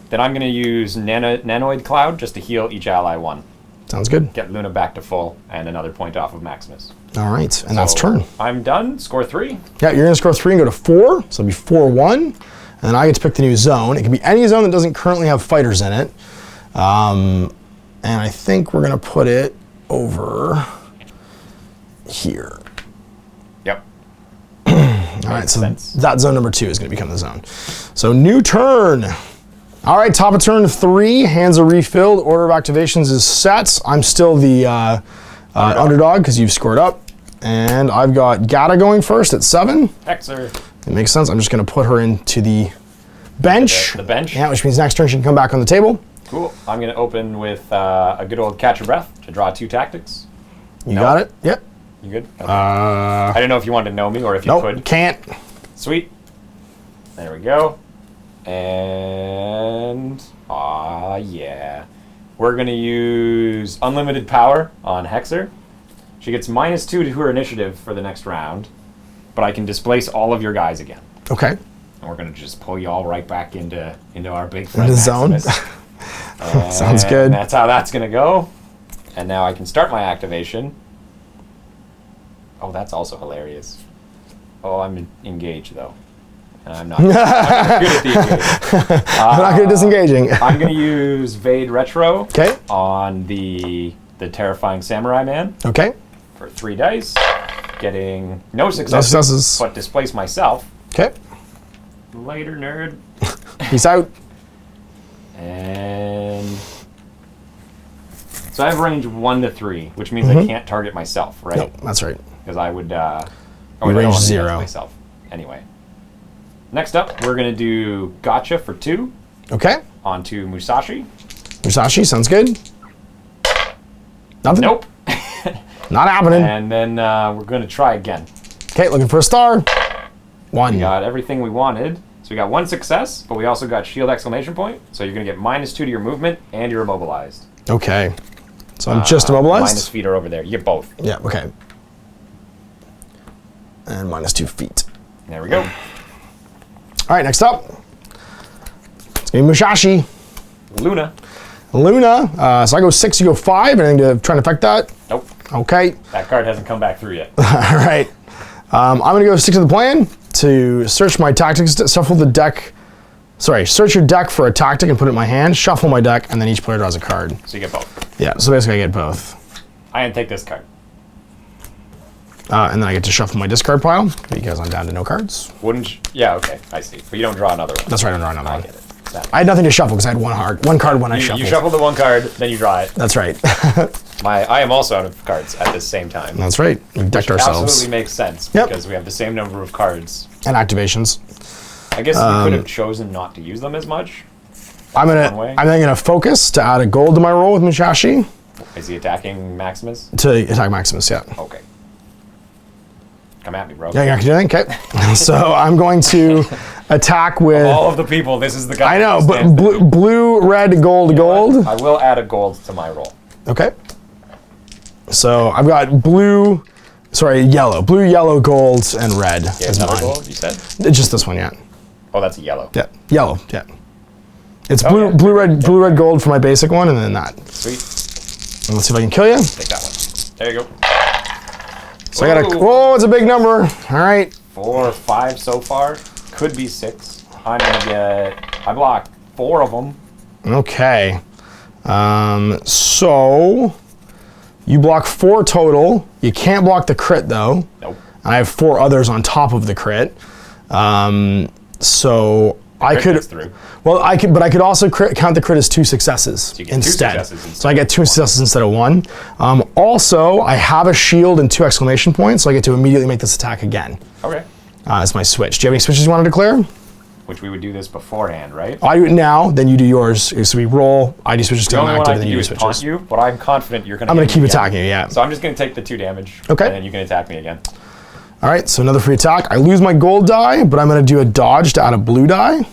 Then I'm going to use Nanoid Cloud just to heal each ally 1. Sounds good. Get Luna back to full and another point off of Maximus. All right, and that's So turn. I'm done. Score 3. Yeah, you're going to score 3 and go to 4. So it'll be 4-1. And then I get to pick the new zone. It can be any zone that doesn't currently have fighters in it. And I think we're going to put it over here. Yep. All right, so that zone number 2 is going to become the zone. So new turn. All right, top of turn 3, hands are refilled, order of activations is set. I'm still the underdog because you've scored up. And I've got Gata going first at 7. Hexer. It makes sense. I'm just going to put her into the bench. The bench. Yeah, which means next turn she can come back on the table. Cool. I'm going to open with a good old catch your breath to draw 2 tactics. You got it? Yep. You good? Okay. I didn't know if you wanted to know me or if you could. Can't. Sweet. There we go. And yeah. We're going to use unlimited power on Hexer. She gets -2 to her initiative for the next round, but I can displace all of your guys again. Okay. And we're going to just pull you all right back into our big friend the zone. Sounds good. That's how that's going to go. And now I can start my activation. Oh, that's also hilarious. Oh, I'm engaged, though. And I'm not. I'm not good at the engaging. I'm not good at disengaging. I'm going to use Vade Retro Okay. on the terrifying samurai man. Okay. For 3 dice. Getting no successes, but displace myself. Okay. Later, nerd. Peace out. And so I have range 1 to 3, which means I can't target myself, right? Nope, that's right. Because I would. Range 0. Myself. Anyway. Next up, we're gonna do Gotcha for 2. Okay. Onto Musashi. Musashi, sounds good. Nothing? Nope. Not happening. And then we're gonna try again. Okay, looking for a star. 1. We got everything we wanted. So we got 1 success, but we also got shield exclamation point. So you're gonna get -2 to your movement, and you're immobilized. Okay. So I'm just immobilized? Minus feet are over there. You get both. Yeah, okay. And -2 feet. There we go. All right, next up. It's gonna be Musashi. Luna. Luna. So I go 6, you go 5. Anything to try and affect that? Nope. Okay. That card hasn't come back through yet. All right. I'm going to go stick to the plan to search my tactics, shuffle the deck. Sorry, search your deck for a tactic and put it in my hand, shuffle my deck, and then each player draws a card. So you get both. Yeah, so basically I get both. I didn't take this card. And then I get to shuffle my discard pile because I'm down to no cards. Wouldn't you? Yeah, okay, I see. But you don't draw another one. That's right, I don't draw another one. I get it. I had nothing to shuffle because I had one card when I shuffled. You shuffle the 1 card, then you draw it. That's right. I am also out of cards at the same time. That's right. We decked ourselves. Absolutely makes sense Yep. because we have the same number of cards. And activations. I guess you could have chosen not to use them as much. I'm then gonna focus to add a gold to my roll with Musashi. Is he attacking Maximus? To attack Maximus, yeah. Okay. Come at me, bro. Yeah, you can do that. Okay. So I'm going to attack with. Of all of the people, this is the guy. I know, but blue, red, gold, gold. I will add a gold to my roll. Okay. So I've got blue, yellow, blue, yellow, gold, and red. Yeah, as another mine. gold, you said? Just this one, yeah. Oh, that's a yellow. Yeah, yellow, yeah. It's Okay. blue, red, gold for my basic one, and then that. Sweet. And let's see if I can kill you. Take that one. There you go. So I got whoa, it's a big number. All right. 4 or 5 so far. Could be 6. I'm gonna I blocked 4 of them. Okay. So you block 4 total. You can't block the crit though. Nope. I have 4 others on top of the crit. So I could. Through. Well, I could also count the crit as 2 successes So you get instead. 2 successes instead. So I get 2 successes instead of 1. Also, I have a shield and 2 exclamation points, so I get to immediately make this attack again. Okay. That's my switch. Do you have any switches you want to declare? Which we would do this beforehand, right? I do it now, then you do yours. So we roll. I do switches The till only I'm one I active, can then do you is do taunt switches. you, but I'm confident you're gonna. I'm going to keep again. attacking you, yeah. So I'm just gonna take the 2 damage. Okay. And then you can attack me again. All right, so another free attack. I lose my gold die, but I'm going to do a dodge to add a blue die.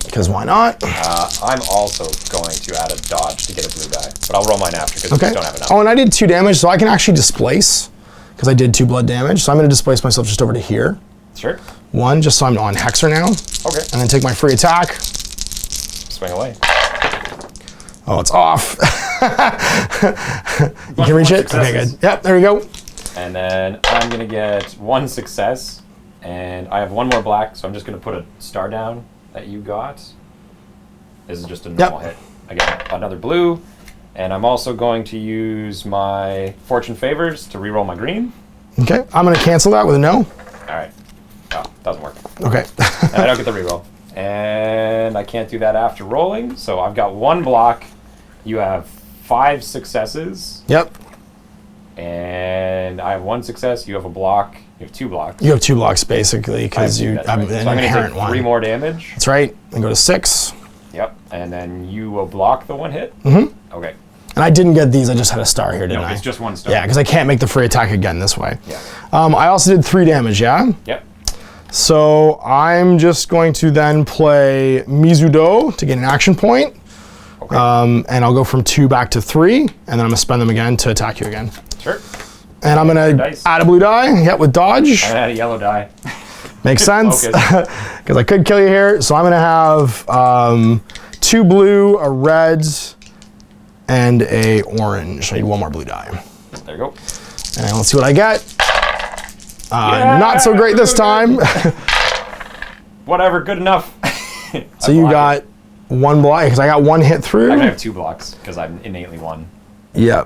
Because why not? I'm also going to add a dodge to get a blue die, but I'll roll mine after because I Okay. just don't have enough. Oh, and I did 2 damage, so I can actually displace because I did 2 blood damage. So I'm going to displace myself just over to here. Sure. 1, just so I'm on Hexer now. Okay. And then take my free attack. Swing away. Oh, it's off. You can reach it? Okay, good. Yep, there we go. And then I'm gonna get 1 success And I have one more black, so I'm just going to put a star down that you got. This is just a normal hit. I get another blue. And I'm also going to use my Fortune Favors to reroll my green. Okay, I'm going to cancel that with a no. All right. Oh, doesn't work. Okay. And I don't get the reroll. And I can't do that after rolling, so I've got one block. You have 5 successes. Yep. And I have 1 success. You have a block. You have 2 blocks. You have 2 blocks, basically, because you have an So I'm going to inherent take one. 3 more damage. That's right. And go to 6. Yep. And then you will block the 1 hit. Mm-hmm. Okay. And I didn't get these. I just had a star here, didn't No, I? it's just 1 star. Yeah, because I can't make the free attack again this way. Yeah. I also did 3 damage, yeah? Yep. So I'm just going to then play Mizudo to get an action point. Okay. And I'll go from 2 back to 3, and then I'm going to spend them again to attack you again. Sure. And I'm going to add a blue die, with dodge. And add a yellow die. Makes sense, because I could kill you here. So I'm going to have 2 blue, a red, and a orange. I need 1 more blue die. There you go. And let's see what I get. Not so great this time. Whatever, good enough. So you got 1 block, because I got 1 hit through. I have 2 blocks, because I'm innately 1. Yeah.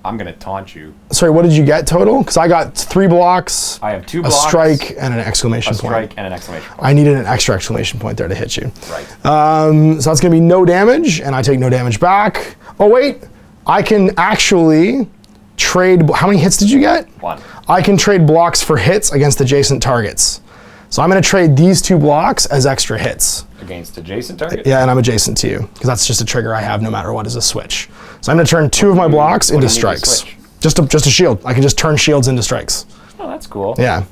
I'm going to taunt you. Sorry, what did you get total? Because I got 3 blocks, I have 2 a blocks. strike, and an exclamation A point. strike and an exclamation point. I needed an extra exclamation point there to hit you. Right. So that's going to be no damage, and I take no damage back. Oh, wait. I can actually trade. How many hits did you get? 1. I can trade blocks for hits against adjacent targets. So I'm going to trade these 2 blocks as extra hits. Against adjacent target? Yeah, and I'm adjacent to you, because that's just a trigger I have no matter what, is a switch. So I'm going to turn 2 of my blocks into strikes. Just a shield. I can just turn shields into strikes. Oh, that's cool. Yeah.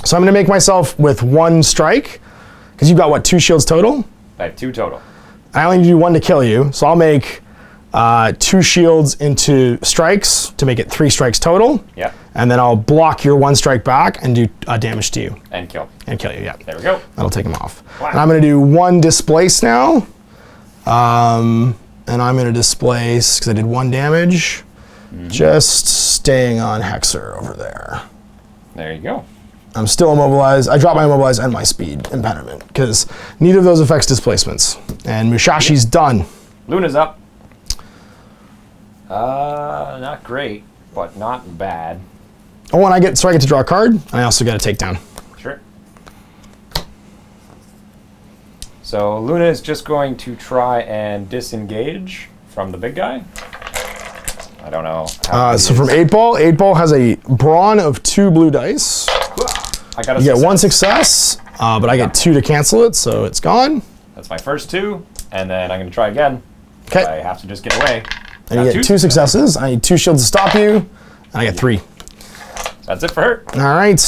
So I'm going to make myself with 1 strike, because you've got, what, 2 shields total? I have 2 total. I only need to do 1 to kill you, so I'll make 2 shields into strikes to make it 3 strikes total. Yeah. And then I'll block your 1 strike back and do damage to you. And kill. And kill you, yeah. There we go. That'll take him off. Wow. And I'm going to do 1 displace now. And I'm going to displace, because I did 1 damage, just staying on Hexer over there. There you go. I'm still immobilized. I dropped my immobilize and my speed impediment, because neither of those affects displacements. And Mushashi's done. Luna's up. Not great, but not bad. Oh, and I get to draw a card, and I also get a takedown. Sure. So Luna is just going to try and disengage from the big guy. I don't know. So from 8 Ball has a brawn of 2 blue dice. I got a You get success. 1 success, but I get 2 to cancel it, so it's gone. That's my first 2, and then I'm going to try again. Okay. I have to just get away. And you get 2 successes. I need 2 shields to stop you, and I get 3. That's it for her. All right.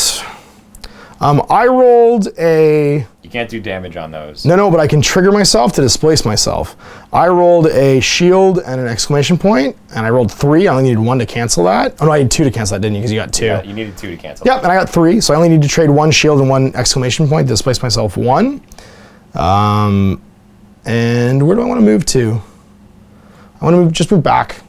I rolled a... You can't do damage on those. No, but I can trigger myself to displace myself. I rolled a shield and an exclamation point, and I rolled 3. I only needed 1 to cancel that. Oh, no, I need 2 to cancel that, didn't you? Because you got 2. Yeah, you needed 2 to cancel. Yep, and I got 3, so I only need to trade 1 shield and 1 exclamation point to displace myself 1. And where do I want to move to? I want to just move back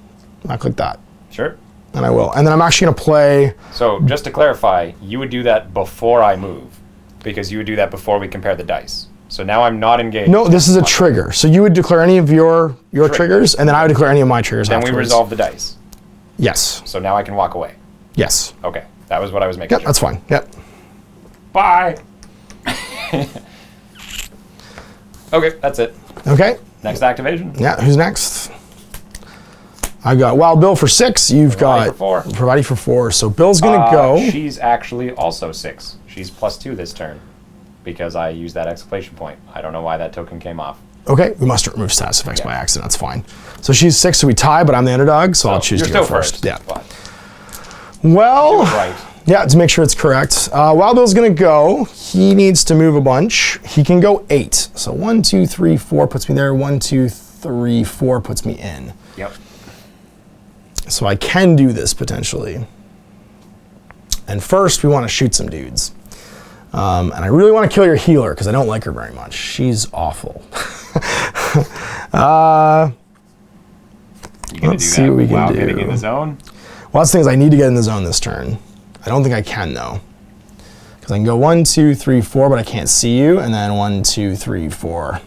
like that. Sure. And I will. And then I'm actually going to play... So just to clarify, you would do that before I move, because you would do that before we compare the dice. So now I'm not engaged. No, this is a trigger. So you would declare any of your triggers, and then I would declare any of my triggers Then afterwards. we resolve the dice. Yes. So now I can walk away. Yes. Okay. That was what I was making Yep, sure. that's fine. Yep. Bye. Okay, that's it. Okay. Next activation. Yeah, who's next? I've got Wild Bill for 6. You've Providing got... for 4. Providing for 4. So Bill's going to go... She's actually also 6. She's +2 this turn, because I used that exclamation point. I don't know why that token came off. Okay, we must remove status effects by accident. That's fine. So she's 6, so we tie, but I'm the underdog, so I'll choose to You're go still first. Yeah. But Well... right. Yeah, to make sure it's correct. Wild Bill's going to go. He needs to move a bunch. He can go 8. So 1, 2, 3, 4 puts me there. 1, 2, 3, 4 puts me in. Yep. So I can do this potentially. And first, we want to shoot some dudes. And I really want to kill your healer because I don't like her very much. She's awful. You gonna Let's do see that what we can while do. getting in the zone? Well, that's the thing is I need to get in the zone this turn. I don't think I can though. Because I can go 1, 2, 3, 4, but I can't see you, and then 1, 2, 3, 4.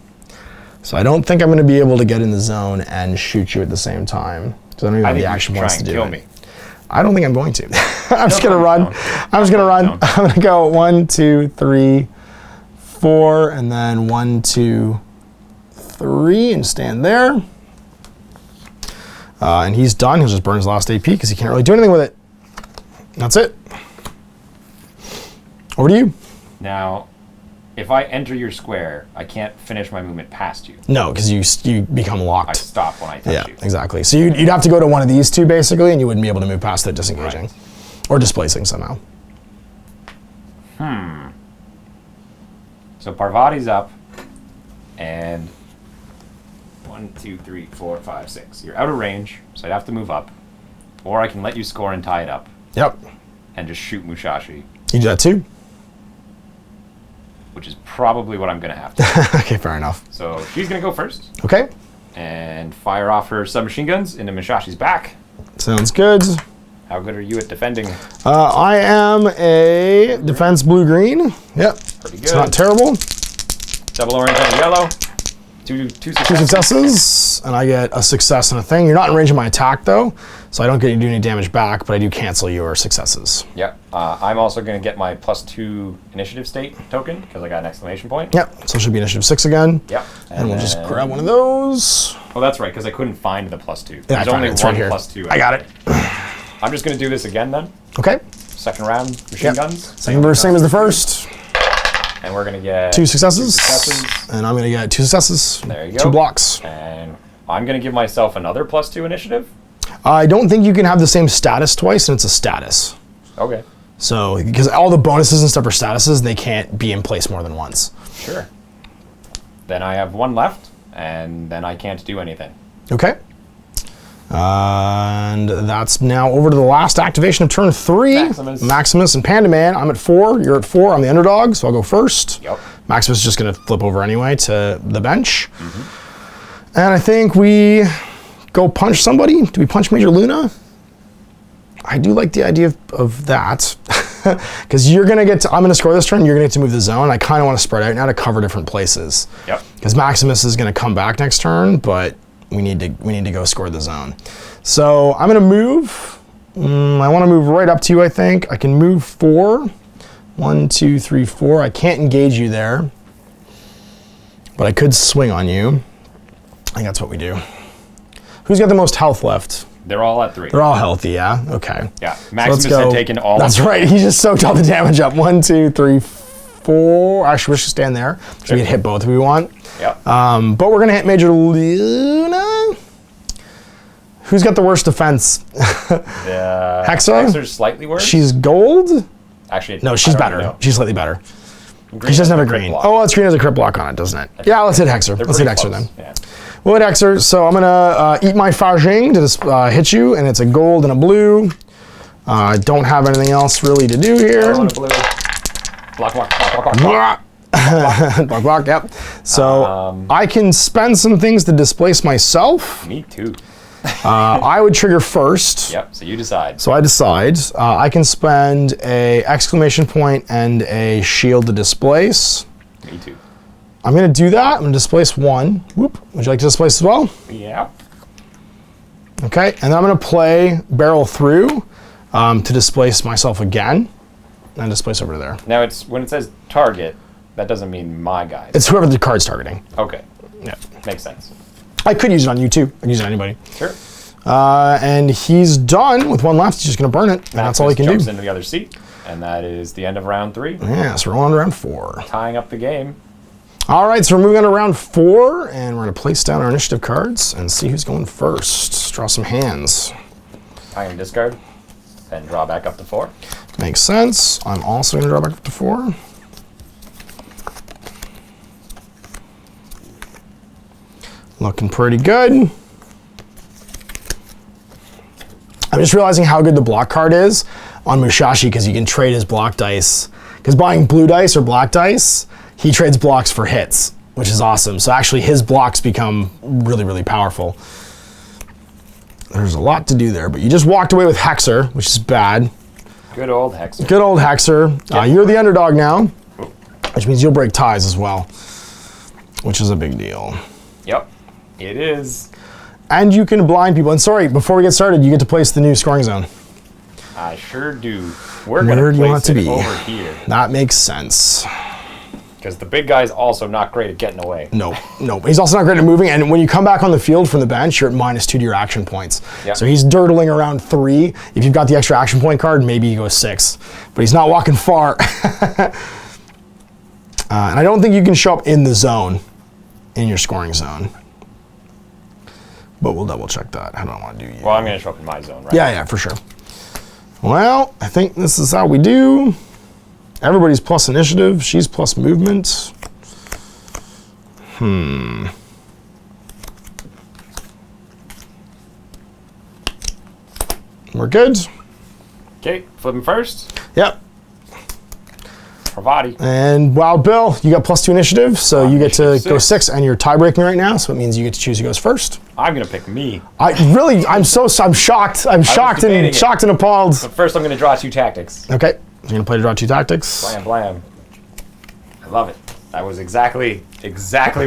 So I don't think I'm going to be able to get in the zone and shoot you at the same time. Because I don't even have the action points to do it. I don't think I'm going to. I'm just going to run. I'm just going to run. I'm going to go 1, 2, 3, 4, and then 1, 2, 3, and stand there. And he's done. He'll just burn his last AP because he can't really do anything with it. That's it. Over to you. Now, if I enter your square, I can't finish my movement past you. No, because you become locked. I stop when I touch you. Yeah, exactly. So you'd have to go to one of these two, basically, and you wouldn't be able to move past it disengaging. Right. Or displacing somehow. So Parvati's up, and 1, 2, 3, 4, 5, 6. You're out of range, so I'd have to move up. Or I can let you score and tie it up. Yep. And just shoot Musashi. You do that too? Which is probably what I'm going to have to. Okay, fair enough. So she's going to go first. Okay. And fire off her submachine guns into Musashi's back. Sounds good. How good are you at defending? I am a defense blue-green. Yep. Pretty good. It's not terrible. Double orange and yellow. Two successes. 2 successes, and I get a success and a thing. You're not in range of my attack, though, so I don't get you to do any damage back, but I do cancel your successes. Yep. I'm also going to get my +2 initiative state token, because I got an exclamation point. Yep, so it should be initiative 6 again. Yep. And we'll just grab one of those. Oh, that's right, because I couldn't find the +2. Yeah, There's only it's one right here. +2. I got it. I'm just going to do this again, then. Okay. Second round, machine guns. Second verse, same as the first. And we're going to get 2 successes. And I'm going to get 2 successes. There you go. 2 blocks. And I'm going to give myself another +2 initiative. I don't think you can have the same status twice, and it's a status. Okay. So, because all the bonuses and stuff are statuses, they can't be in place more than once. Sure. Then I have 1 left, and then I can't do anything. Okay. And that's now over to the last activation of turn 3. Maximus and Panda Man. I'm at 4. You're at 4. I'm the underdog, so I'll go first. Yep. Maximus is just going to flip over anyway to the bench. And I think we go punch somebody. Do we punch Major Luna? I do like the idea of that. Because you're going to get to, I'm going to score this turn, you're going to get to move the zone. I kind of want to spread out now to cover different places. Yep. Because Maximus is going to come back next turn, but we need to go score the zone. So I'm going to move. I want to move right up to you, I think. I can move 4. 1, 2, 3, 4. I can't engage you there. But I could swing on you. I think that's what we do. Who's got the most health left? They're all at 3. They're all healthy, yeah? Okay. Yeah, Maximus had taken all That's right, he just soaked all the damage up. 1, 2, 3, 4. Actually, we should stand there. So we can hit both if we want. Yep. But we're going to hit Major Luna. Who's got the worst defense? Hexa's slightly worse. She's gold? Actually, no, she's better. Know. She's slightly better. Green she doesn't have a green. Oh, it's green has a crit block on it, doesn't it? Yeah, let's hit Hexer. Let's hit Hexer then. Yeah. We'll hit Hexer. So I'm going to eat my Fajing to hit you, and it's a gold and a blue. I don't have anything else really to do here. Block, block, block, block, block. Block, block, yep. So I can spend some things to displace myself. Me too. I would trigger first. Yep, so you decide. So I decide. I can spend a exclamation point and a shield to displace. Me too. I'm going to do that. I'm going to displace 1. Whoop. Would you like to displace as well? Yeah. Okay, and then I'm going to play barrel through to displace myself again. And displace over to there. Now, it's when it says target, that doesn't mean my guy. It's whoever the card's targeting. Okay. Yeah. Makes sense. I could use it on you too. I can use it on anybody. Sure. And he's done with 1 left. He's just going to burn it. And that's all he can do. Jumps into the other seat. And that is the end of round 3. Yeah, so we're on to round 4. Tying up the game. All right, so we're moving on to round 4, and we're going to place down our initiative cards and see who's going first. Draw some hands. I'm going to discard and draw back up to 4. Makes sense. I'm also going to draw back up to 4. Looking pretty good. I'm just realizing how good the block card is on Musashi because you can trade his block dice. Because buying blue dice or black dice, he trades blocks for hits, which is awesome. So actually his blocks become really, really powerful. There's a lot to do there, but you just walked away with Hexer, which is bad. Good old Hexer. Good old Hexer. You're the underdog now, which means you'll break ties as well, which is a big deal. Yep, it is. And you can blind people. And sorry, before we get started, you get to place the new scoring zone. I sure do. We're going to place it over here. That makes sense. Because the big guy's also not great at getting away. No. He's also not great at moving. And when you come back on the field from the bench, you're at -2 to your action points. Yep. So he's dirtling around 3. If you've got the extra action point card, maybe he goes 6. But he's not walking far. And I don't think you can show up in the zone, in your scoring zone. But we'll double check that. How do I want to do you? Well, I'm going to show up in my zone, right? Yeah, for sure. Well, I think this is how we do. Everybody's plus initiative. She's plus movement. We're good. Okay, flipping first. Yep. Bravati. And Wild Bill, you got +2 initiative, so you get to go 6, and you're tie-breaking right now, so it means you get to choose who goes first. I'm gonna pick me. I'm shocked. I'm shocked and appalled. But first, I'm gonna draw 2 tactics. Okay, you're gonna play to draw 2 tactics. Blam, blam. I love it. That was exactly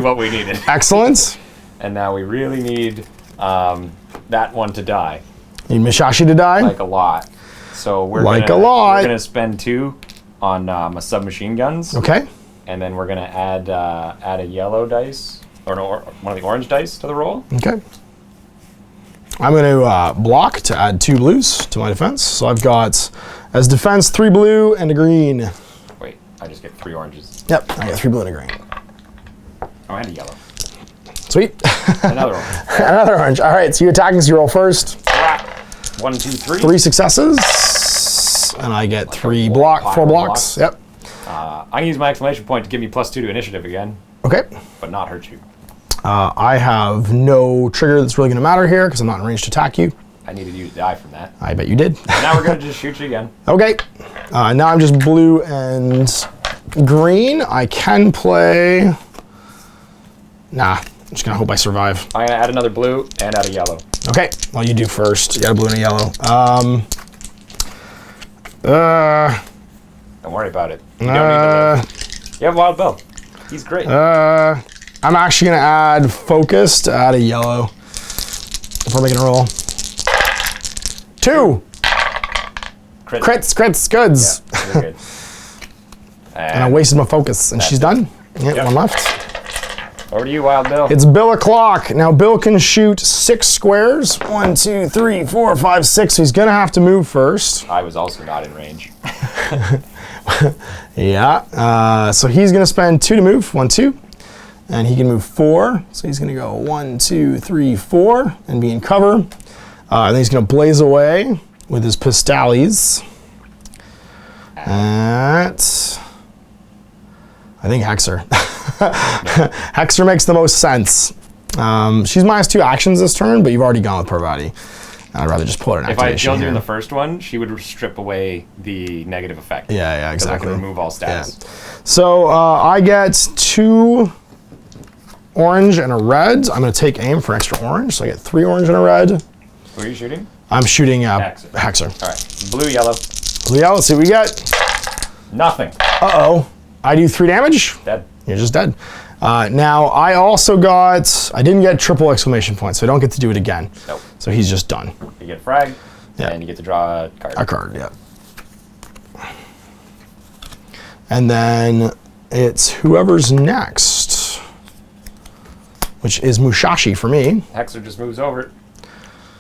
what we needed. Excellent. And now we really need that one to die. You need Mishashi to die? Like a lot. So we're We're gonna spend 2 on my submachine guns. Okay. And then we're gonna add a yellow dice or one of the orange dice to the roll. Okay. I'm going to block to add 2 blues to my defense. So I've got, as defense, 3 blue and a green. Wait, I just get 3 oranges. Yep, I got 3 blue and a green. Oh, and a yellow. Sweet. Another orange. Another orange. All right, so you attacking, so you roll first. 1, 2, 3. 3 successes. And I get 4 blocks. Yep. I'm going to use my exclamation point to give me +2 to initiative again. Okay. But not hurt you. I have no trigger that's really going to matter here because I'm not in range to attack you. I needed you to die from that. I bet you did. Now we're going to just shoot you again. Okay. Now I'm just blue and green. I can play... Nah, I'm just going to hope I survive. I'm going to add another blue and add a yellow. Okay. Well, you do first. You got a blue and a yellow. Don't worry about it. You don't need to live. You have Wild Bill. He's great. I'm actually going to add focus to add a yellow before making a roll. 2. Crits, goods. Yeah, you're good. And I wasted my focus, and she's done. Yep, 1 left. Over to you, Wild Bill. It's Bill o'clock. Now, Bill can shoot 6 squares. 1, 2, 3, 4, 5, 6. So he's going to have to move first. I was also not in range. Yeah. So he's going to spend 2 to move. 1, 2. And he can move 4. So he's going to go 1, 2, 3, 4 and be in cover. And then he's going to blaze away with his pistoles at, I think, Hexer. Hexer makes the most sense. She's -2 actions this turn, but you've already gone with Parvati. I'd rather just pull her an If I activation killed you in here. the first one, she would strip away the negative effect. Yeah, exactly. I can remove all stats. Yeah. So I get 2 orange and a red. I'm going to take aim for extra orange, so I get 3 orange and a red. Who are you shooting? I'm shooting Hexer. All right. Blue, yellow. Blue, yellow. Let's see what we get. Nothing. Uh-oh. I do 3 damage. Dead. You're just dead. Now, I also got... I didn't get triple exclamation points, so I don't get to do it again. Nope. So he's just done. You get a frag, Yeah. and you get to draw a card. A card, yeah. And then it's whoever's next, which is Mushashi for me. Hexer just moves over.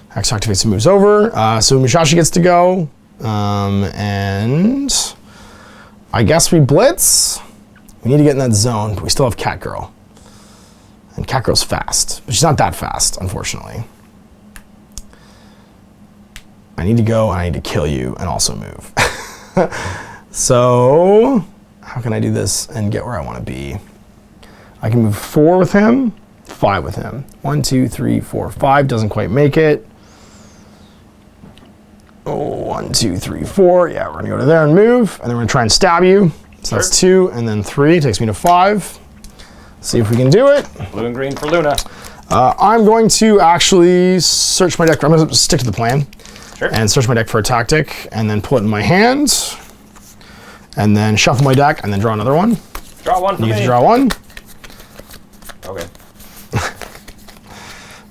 Hex activates and moves over. So Mushashi gets to go. And I guess we blitz. We need to get in that zone, but we still have Catgirl. And Catgirl's fast, but she's not that fast, unfortunately. I need to go and I need to kill you and also move. So how can I do this and get where I want to be? I can move 4 with him, 5 with him. 1, 2, 3, 4, 5 doesn't quite make it. Oh, 1, 2, 3, 4. Yeah, we're gonna go to there and move, and then we're gonna try and stab you. So that's 2, and then 3 takes me to 5. See if we can do it. Blue and green for Luna. I'm going to actually search my deck. I'm gonna stick to the plan. Sure. And search my deck for a tactic, and then pull it in my hand, and then shuffle my deck, and then draw another one. Draw one for You me. get to draw one. Okay.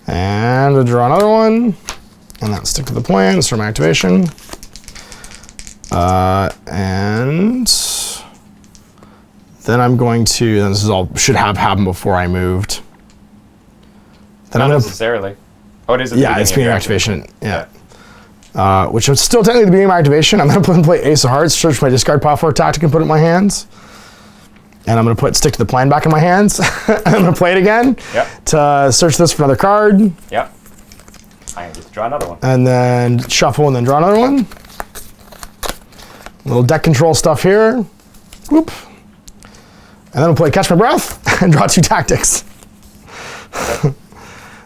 And we'll draw another one, and then stick to the plan, start my activation. And then I'm going to, and this is all should have happened before I moved. Then Not I'm gonna, necessarily. Oh, it is at the yeah, it's beginning your of activation. Yeah. Which is still technically the beginning of my activation. I'm gonna play Ace of Hearts, search my discard pile for a tactic and put it in my hands. And I'm gonna stick to the plan back in my hands. I'm gonna play it again. Yep. To search this for another card. Yep. I get to draw another one. And then shuffle and then draw another one. Little deck control stuff here. Whoop. And then we'll play Catch My Breath and draw 2 tactics.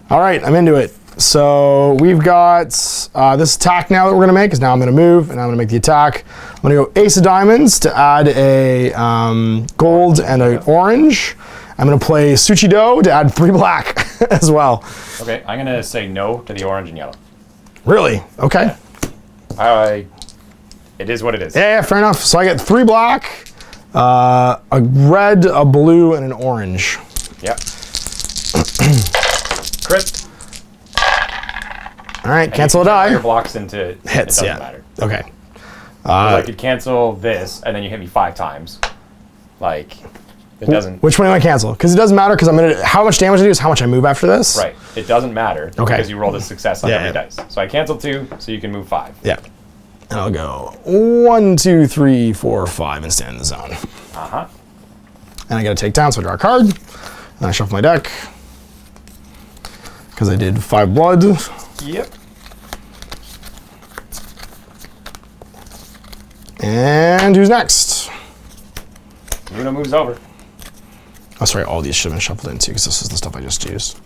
All right, I'm into it. So we've got this attack now that we're gonna make is now I'm gonna move and I'm gonna make the attack. I'm gonna go Ace of Diamonds to add a gold and an orange. I'm gonna play Suchido to add 3 black as well. Okay, I'm gonna say no to the orange and yellow. Really? Okay. It is what it is. Yeah, fair enough. So I get 3 black, a red, a blue, and an orange. Yep. Crit. All right, cancel a Your die. blocks into Hits, it doesn't yeah. matter. Okay. I could cancel this, and then you hit me 5 times. Like, it doesn't. Which one do I cancel? Because it doesn't matter. Because I'm gonna. How much damage I do is how much I move after this. Right. It doesn't matter. Okay. Because you rolled a success on Yeah, every yeah. dice. So I cancel 2, so you can move 5. Yeah. And I'll go 1, 2, 3, 4, 5, and stand in the zone. Uh huh. And I gotta take down, so I draw a card. And I shuffle my deck. Because I did 5 blood. Yep. And who's next? Luna moves over. Oh, sorry, all these should have been shuffled in too, because this is the stuff I just used.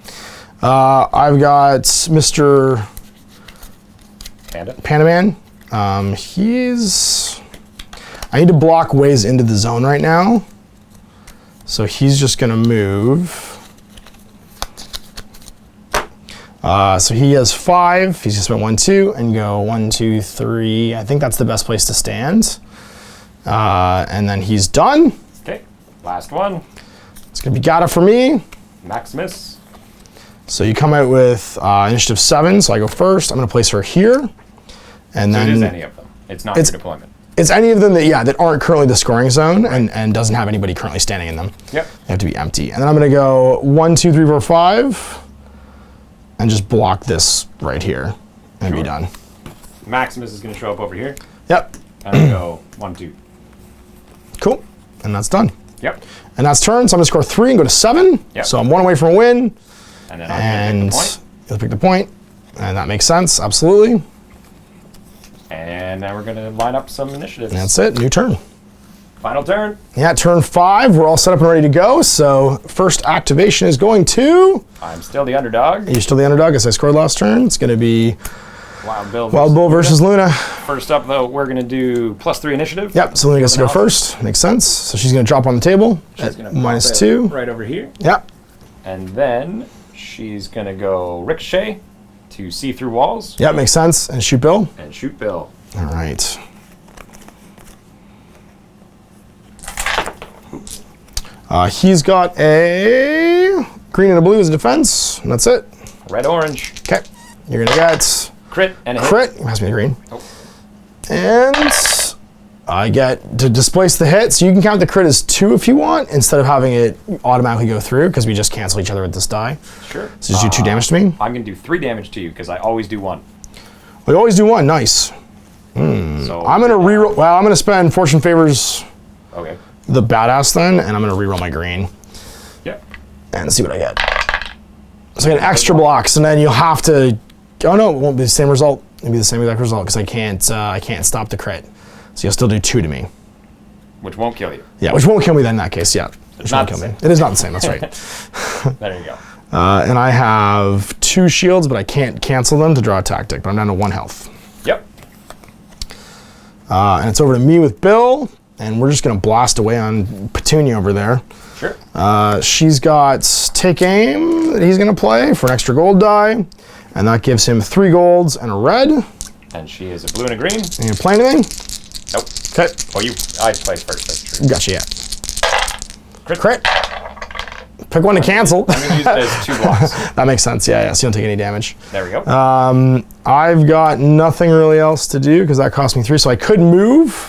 I've got Mr. Panda Man. I need to block ways into the zone right now. So he's just gonna move. So he has 5. He's gonna spend 1, 2, and go 1, 2, 3. I think that's the best place to stand. And then he's done. Okay. Last one. It's gonna be Gata for me. Maximus. So you come out with initiative 7. So I go first. I'm gonna place her here. And So then it is any of them. It's not your deployment. it's any of them that aren't currently the scoring zone and doesn't have anybody currently standing in them. Yep. They have to be empty. And then I'm gonna go 1, 2, 3, 4, 5. And just block this right here and be done. Maximus is going to show up over here. Yep. And I go 1, 2. Cool. And that's done. Yep. And that's turn. So I'm gonna score 3 and go to 7. Yep. So I'm 1 away from a win. And then I'm going to pick the point. You'll pick the point. And that makes sense. Absolutely. And now we're going to line up some initiatives. And that's it. New turn. Final turn. Yeah, turn 5. We're all set up and ready to go. So first activation is going to. I'm still the underdog. You're still the underdog as I scored last turn. It's going to be Wild Bill versus Luna. First up, though, we're going to do +3 initiative. Yep, so Luna gets to go first. Makes sense. So she's going to drop on the table She's at gonna -2. right over here. Yep. And then she's going to go Ricochet to see through walls. Yep, makes sense. And shoot Bill. And shoot Bill. All right. He's got a green and a blue as a defense, and that's it. Red-orange. Okay. You're going to get Crit and a hit. crit. It has to be green. Oh. And I get to displace the hit, so you can count the crit as 2 if you want, instead of having it automatically go through, because we just cancel each other with this die. Sure. So just do 2 damage to me. I'm going to do 3 damage to you because I always do 1. We always do 1. Nice. So I'm going to reroll. Well, I'm going to spend Fortune Favors Okay. the badass then, and I'm going to reroll my green Yep. and see what I get. So I get extra blocks, and then you'll have to. Oh no, it won't be the same result. It'll be the same exact result because I can't stop the crit. So you'll still do 2 to me. Which won't kill you. Yeah, which won't kill me then in that case. Yeah, which not won't kill the me. It is not the same. That's right. There you go. And I have 2 shields, but I can't cancel them to draw a tactic. But I'm down to 1 health. Yep. And it's over to me with Bill, and we're just gonna blast away on Petunia over there. Sure. She's got Take Aim that he's gonna play for an extra gold die, and that gives him 3 golds and a red. And she is a blue and a green. And you play anything? Nope. Okay. Well, I play first. That's true. Gotcha, yeah. Crit. Pick one to cancel. I'm going to use it as 2 blocks. That makes sense, yeah, so you don't take any damage. There we go. I've got nothing really else to do because that cost me 3, so I could move.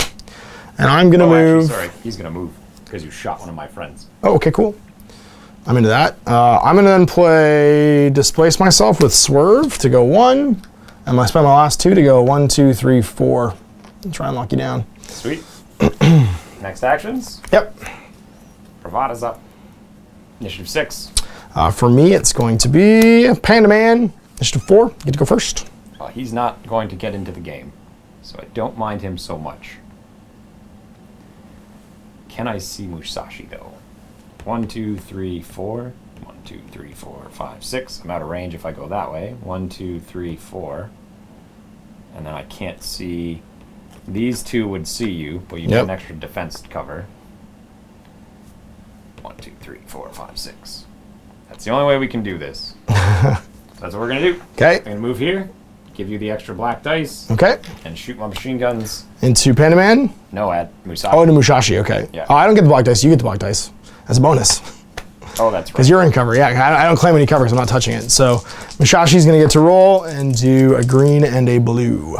And I'm going to move. Actually, sorry, he's going to move because you shot one of my friends. Oh, okay, cool. I'm into that. I'm going to then play Displace Myself with Swerve to go 1. And I'm going to spend my last 2 to go 1, 2, 3, 4. And try and lock you down. Sweet. Next actions. Yep. Bravada's up. Initiative 6. For me, it's going to be Panda Man. Initiative 4. You get to go first. Well, he's not going to get into the game, so I don't mind him so much. Can I see Musashi, though? 1, 2, 3, 4. 1, 2, 3, 4, 5, 6. I'm out of range if I go that way. 1, 2, 3, 4. And then I can't see... These 2 would see you, but you need an extra defense cover. 1, 2, 3, 4, 5, 6. That's the only way we can do this. That's what we're going to do. Okay. I'm going to move here, give you the extra black dice, Okay. and shoot my machine guns. Into Panda Man. No, at Musashi. Oh, into Musashi, okay. Yeah. Oh, I don't get the black dice. You get the black dice. As a bonus. Oh, that's right. Because you're in cover, yeah. I don't claim any cover because I'm not touching it. So Musashi's going to get to roll and do a green and a blue.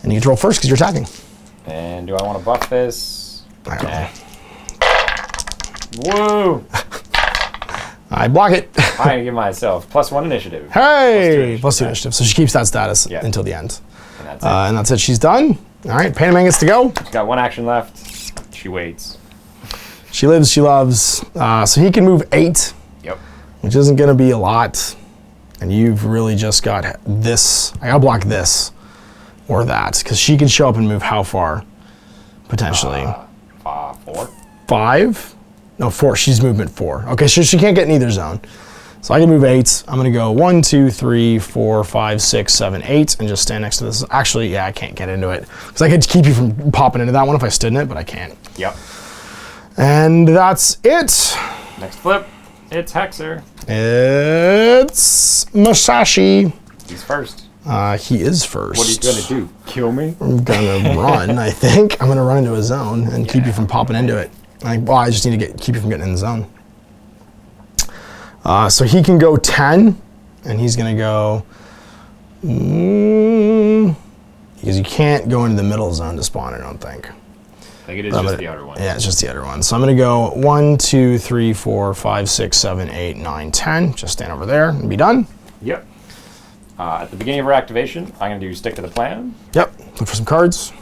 And you get to roll first because you're attacking. And do I want to buff this? I don't know. Whoa! I block it. I'm going to give myself +1 initiative. Hey! +2 initiative. So she keeps that status until the end. And that's it. And that's it. She's done. All right, Panda Man gets to go. She's got 1 action left. She waits. She lives, she loves. So he can move 8. Yep. Which isn't going to be a lot. And you've really just got this. I got to block this or that because she can show up and move how far? Potentially. 4. 5? No, 4. She's movement 4. Okay, so she can't get in either zone. So I can move 8. I'm going to go 1, 2, 3, 4, 5, 6, 7, 8, and just stand next to this. Actually, yeah, I can't get into it because I could keep you from popping into that one if I stood in it, but I can't. Yep. And that's it. Next flip. It's Hexer. It's Musashi. He's first. He is first. What are you going to do? Kill me? I'm going to run, I think. I'm going to run into a zone and keep you from popping into it. I just need to keep you from getting in the zone. So he can go 10, and he's going to go... because you can't go into the middle zone to spawn, I don't think. I think it is just the outer one. Yeah, it's just the outer one. So I'm going to go 1, 2, 3, 4, 5, 6, 7, 8, 9, 10. Just stand over there and be done. Yep. At the beginning of her activation, I'm going to do stick to the plan. Yep. Look for some cards.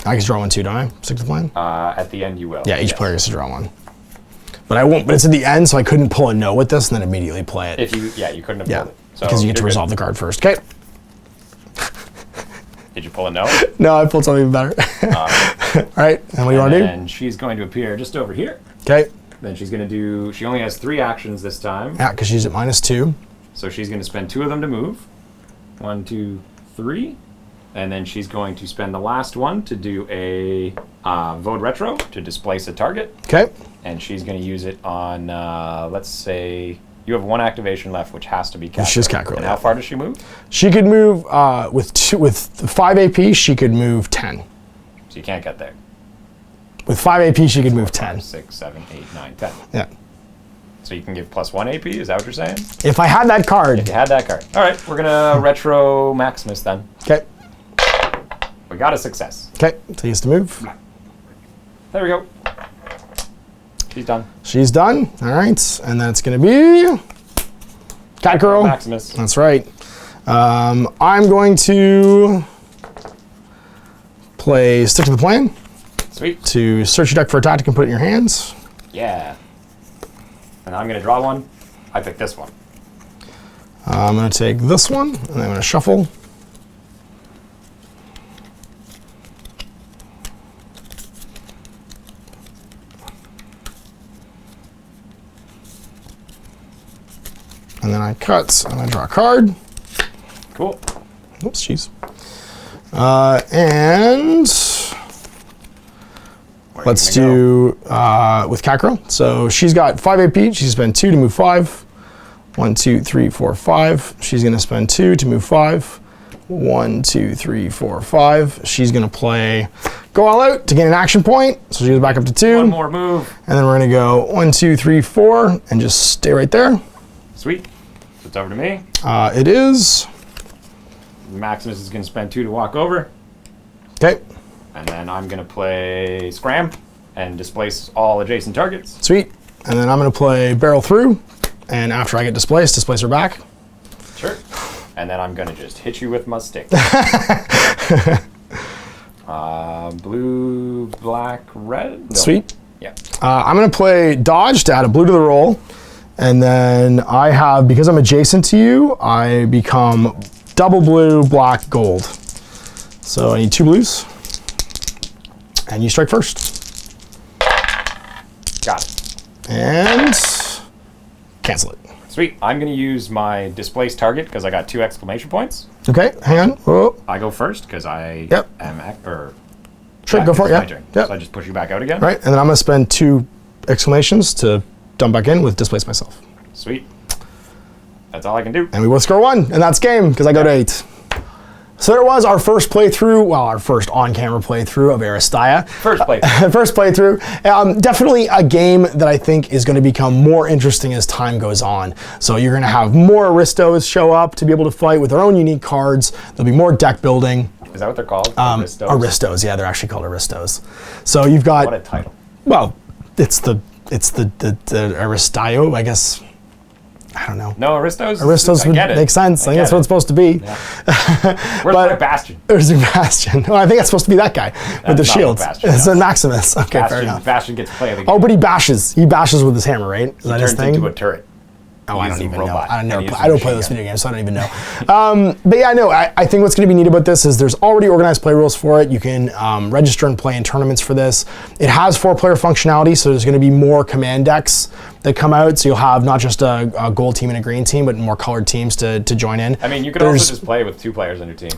I can draw 1 too, don't I? Stick to the plan? At the end, you will. Yeah, each player gets to draw 1. But I won't. But it's at the end, so I couldn't pull a no with this and then immediately play it. If you, you couldn't have pulled it. So because you get to resolve the card first. Okay. Did you pull a no? No, I pulled something even better. All right, and what do you want to do? And she's going to appear just over here. Okay. Then she's going to do. She only has 3 actions this time. Yeah, because she's at -2. So she's going to spend 2 of them to move. 1, 2, 3. And then she's going to spend the last one to do a Void Retro to displace a target. Okay. And she's going to use it on, let's say, you have 1 activation left, which has to be Catgirl. She's Catgirl. And how far does she move? She could move with 5 AP. She could move 10. So you can't get there. With 5 AP, she could move 10. 6, 7, 8, 9, 10. Yeah. So you can give +1 AP. Is that what you're saying? If I had that card. If you had that card. All right, we're gonna retro Maximus then. Okay. We got a success. Okay. So he has to move. There we go. She's done. She's done. All right, and then it's gonna be Catgirl. Maximus. That's right. I'm going to play Stick to the Plan. Sweet. To search your deck for a tactic and put it in your hands. Yeah. And I'm gonna draw one. I pick this one. I'm going to take this one, and I'm going to shuffle. And then I cut, and I draw a card. Cool. Oops, jeez. And let's do with Catgirl. So she's got 5 AP. She's spent 2 to move 5. 1, 2, 3, 4, 5. She's going to spend 2 to move 5. 1, 2, 3, 4, 5. She's gonna play go all out to gain an action point. So she goes back up to 2. One more move. And then we're gonna go 1, 2, 3, 4, and just stay right there. Sweet. So it's over to me. It is. Maximus is gonna spend 2 to walk over. Okay. And then I'm gonna play Scram and displace all adjacent targets. Sweet. And then I'm gonna play barrel through. And after I get displaced, displace her back. Sure. And then I'm gonna just hit you with my stick. Blue, black, red. No. Sweet. Yeah. I'm gonna play dodge to add a blue to the roll. And then I have, because I'm adjacent to you, I become double blue, black, gold. So I need 2 blues. And you strike first. Got it. And cancel it. Sweet. I'm going to use my displaced target because I got 2 exclamation points. Okay, hang on. Whoa. I go first because I Yep. am Sure, go for it, my yeah. turn. Yep. So I just push you back out again. Right, and then I'm gonna spend 2 exclamations to dump back in with displace myself. Sweet. That's all I can do. And we both score 1, and that's game, because I go to 8. So there was our first playthrough, well, our first on-camera playthrough of ARiStEiA. First playthrough. First playthrough. Definitely a game that I think is going to become more interesting as time goes on. So you're going to have more Aristos show up to be able to fight with their own unique cards. There'll be more deck building. Is that what they're called? Aristos, yeah, they're actually called Aristos. So you've got... What a title. Well, it's the ARiStEiA, I guess. I don't know. No, Aristos? Aristos would make sense. I think that's what it's supposed to be. Yeah. Where's my Bastion? There's a Bastion. Well, I think that's supposed to be that guy with the shields. It's a Maximus. Okay, fair enough. Bastion gets play of the game. Oh, but he bashes. He bashes with his hammer, right? Is that his Turns thing? into a turret. Oh, I don't even know. robot. I don't play those video games, so I don't even know. But yeah, no, I think what's going to be neat about this is there's already organized play rules for it. You can register and play in tournaments for this. It has 4-player functionality, so there's going to be more command decks that come out. So you'll have not just a gold team and a green team, but more colored teams to join in. I mean, you could also just play with 2 players on your team.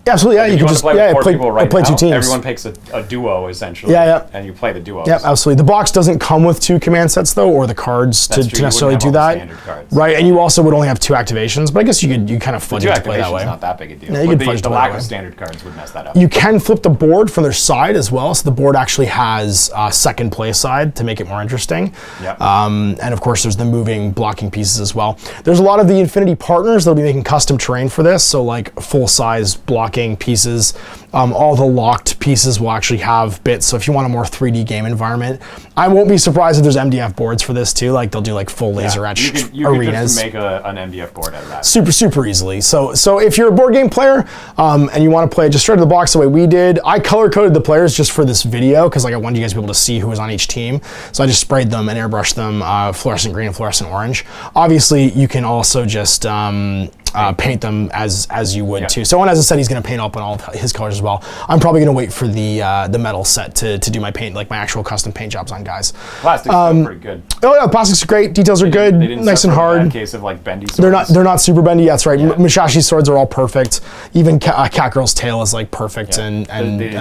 Yeah, absolutely, yeah. Like you can just play with 4 people right play now, 2 teams. Everyone picks a duo essentially. Yeah. And you play the duos. Yeah, absolutely. The box doesn't come with 2 command sets though, or the cards to necessarily do that. Right, and you also would only have 2 activations, but I guess you kind of fudge it to play that way. Not that big a deal. Yeah, you but could the lack of standard cards would mess that up. You can flip the board from their side as well, so the board actually has a second play side to make it more interesting. Yep. And of course, there's the moving blocking pieces as well. There's a lot of the Infinity partners that'll be making custom terrain for this, so like full-size blocking pieces. All the locked pieces will actually have bits, so if you want a more 3D game environment, I won't be surprised if there's MDF boards for this too. Like they'll do like full laser etched arenas. You could just make an MDF board out of that. Super easily. So if you're a board game player and you want to play just straight to the box the way we did, I color coded the players just for this video because like I wanted you guys to be able to see who was on each team. So I just sprayed them and airbrushed them fluorescent green and fluorescent orange. Obviously, you can also just paint them as you would too. So Owen, as I said, he's going to paint up on all of his colors as well. I'm probably going to wait for the metal set to do my paint, like my actual custom paint jobs on guys. Plastics are pretty good. Oh yeah, plastics are great. Details are good, nice and hard. In case of like bendy swords. They're not super bendy. That's right. Yeah. Musashi's swords are all perfect. Even Catgirl's tail is like perfect and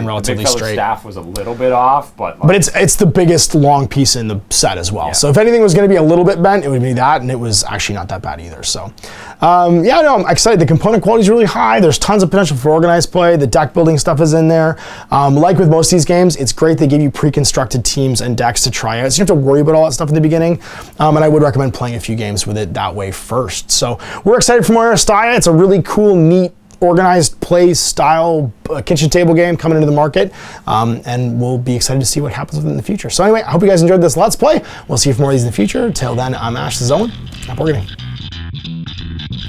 relatively the straight. Staff was a little bit off, but it's the biggest long piece in the set as well. Yeah. So if anything was going to be a little bit bent, it would be that, and it was actually not that bad either. So yeah, no, I'm excited. The component quality is really high. There's tons of potential for organized play. The deck building stuff is in there. Like with most of these games, it's great they give you pre-constructed teams and decks to try out, so you don't have to worry about all that stuff in the beginning. And I would recommend playing a few games with it that way first. So we're excited for more ARiStEiA. It's a really cool, neat, organized play style kitchen table game coming into the market, and we'll be excited to see what happens with it in the future. So anyway, I hope you guys enjoyed this Let's Play. We'll see you for more of these in the future. Till then, I'm Ash, this is Owen. Happy Wargaming.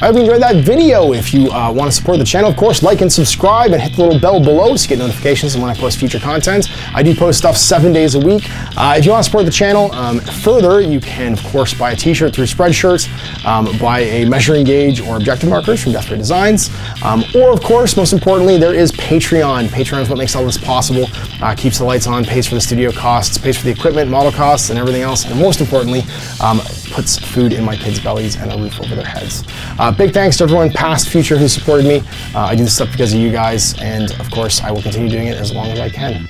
I hope you enjoyed that video. If you want to support the channel, of course, like and subscribe and hit the little bell below so you get notifications when I post future content. I do post stuff 7 days a week. If you want to support the channel further, you can, of course, buy a t-shirt through Spreadshirts, buy a measuring gauge or objective markers from Death Ray Designs, or, of course, most importantly, there is Patreon. Patreon is what makes all this possible, keeps the lights on, pays for the studio costs, pays for the equipment, model costs, and everything else, and most importantly, puts food in my kids' bellies and a roof over their heads. Big thanks to everyone, past, future, who supported me. I do this stuff because of you guys, and of course, I will continue doing it as long as I can.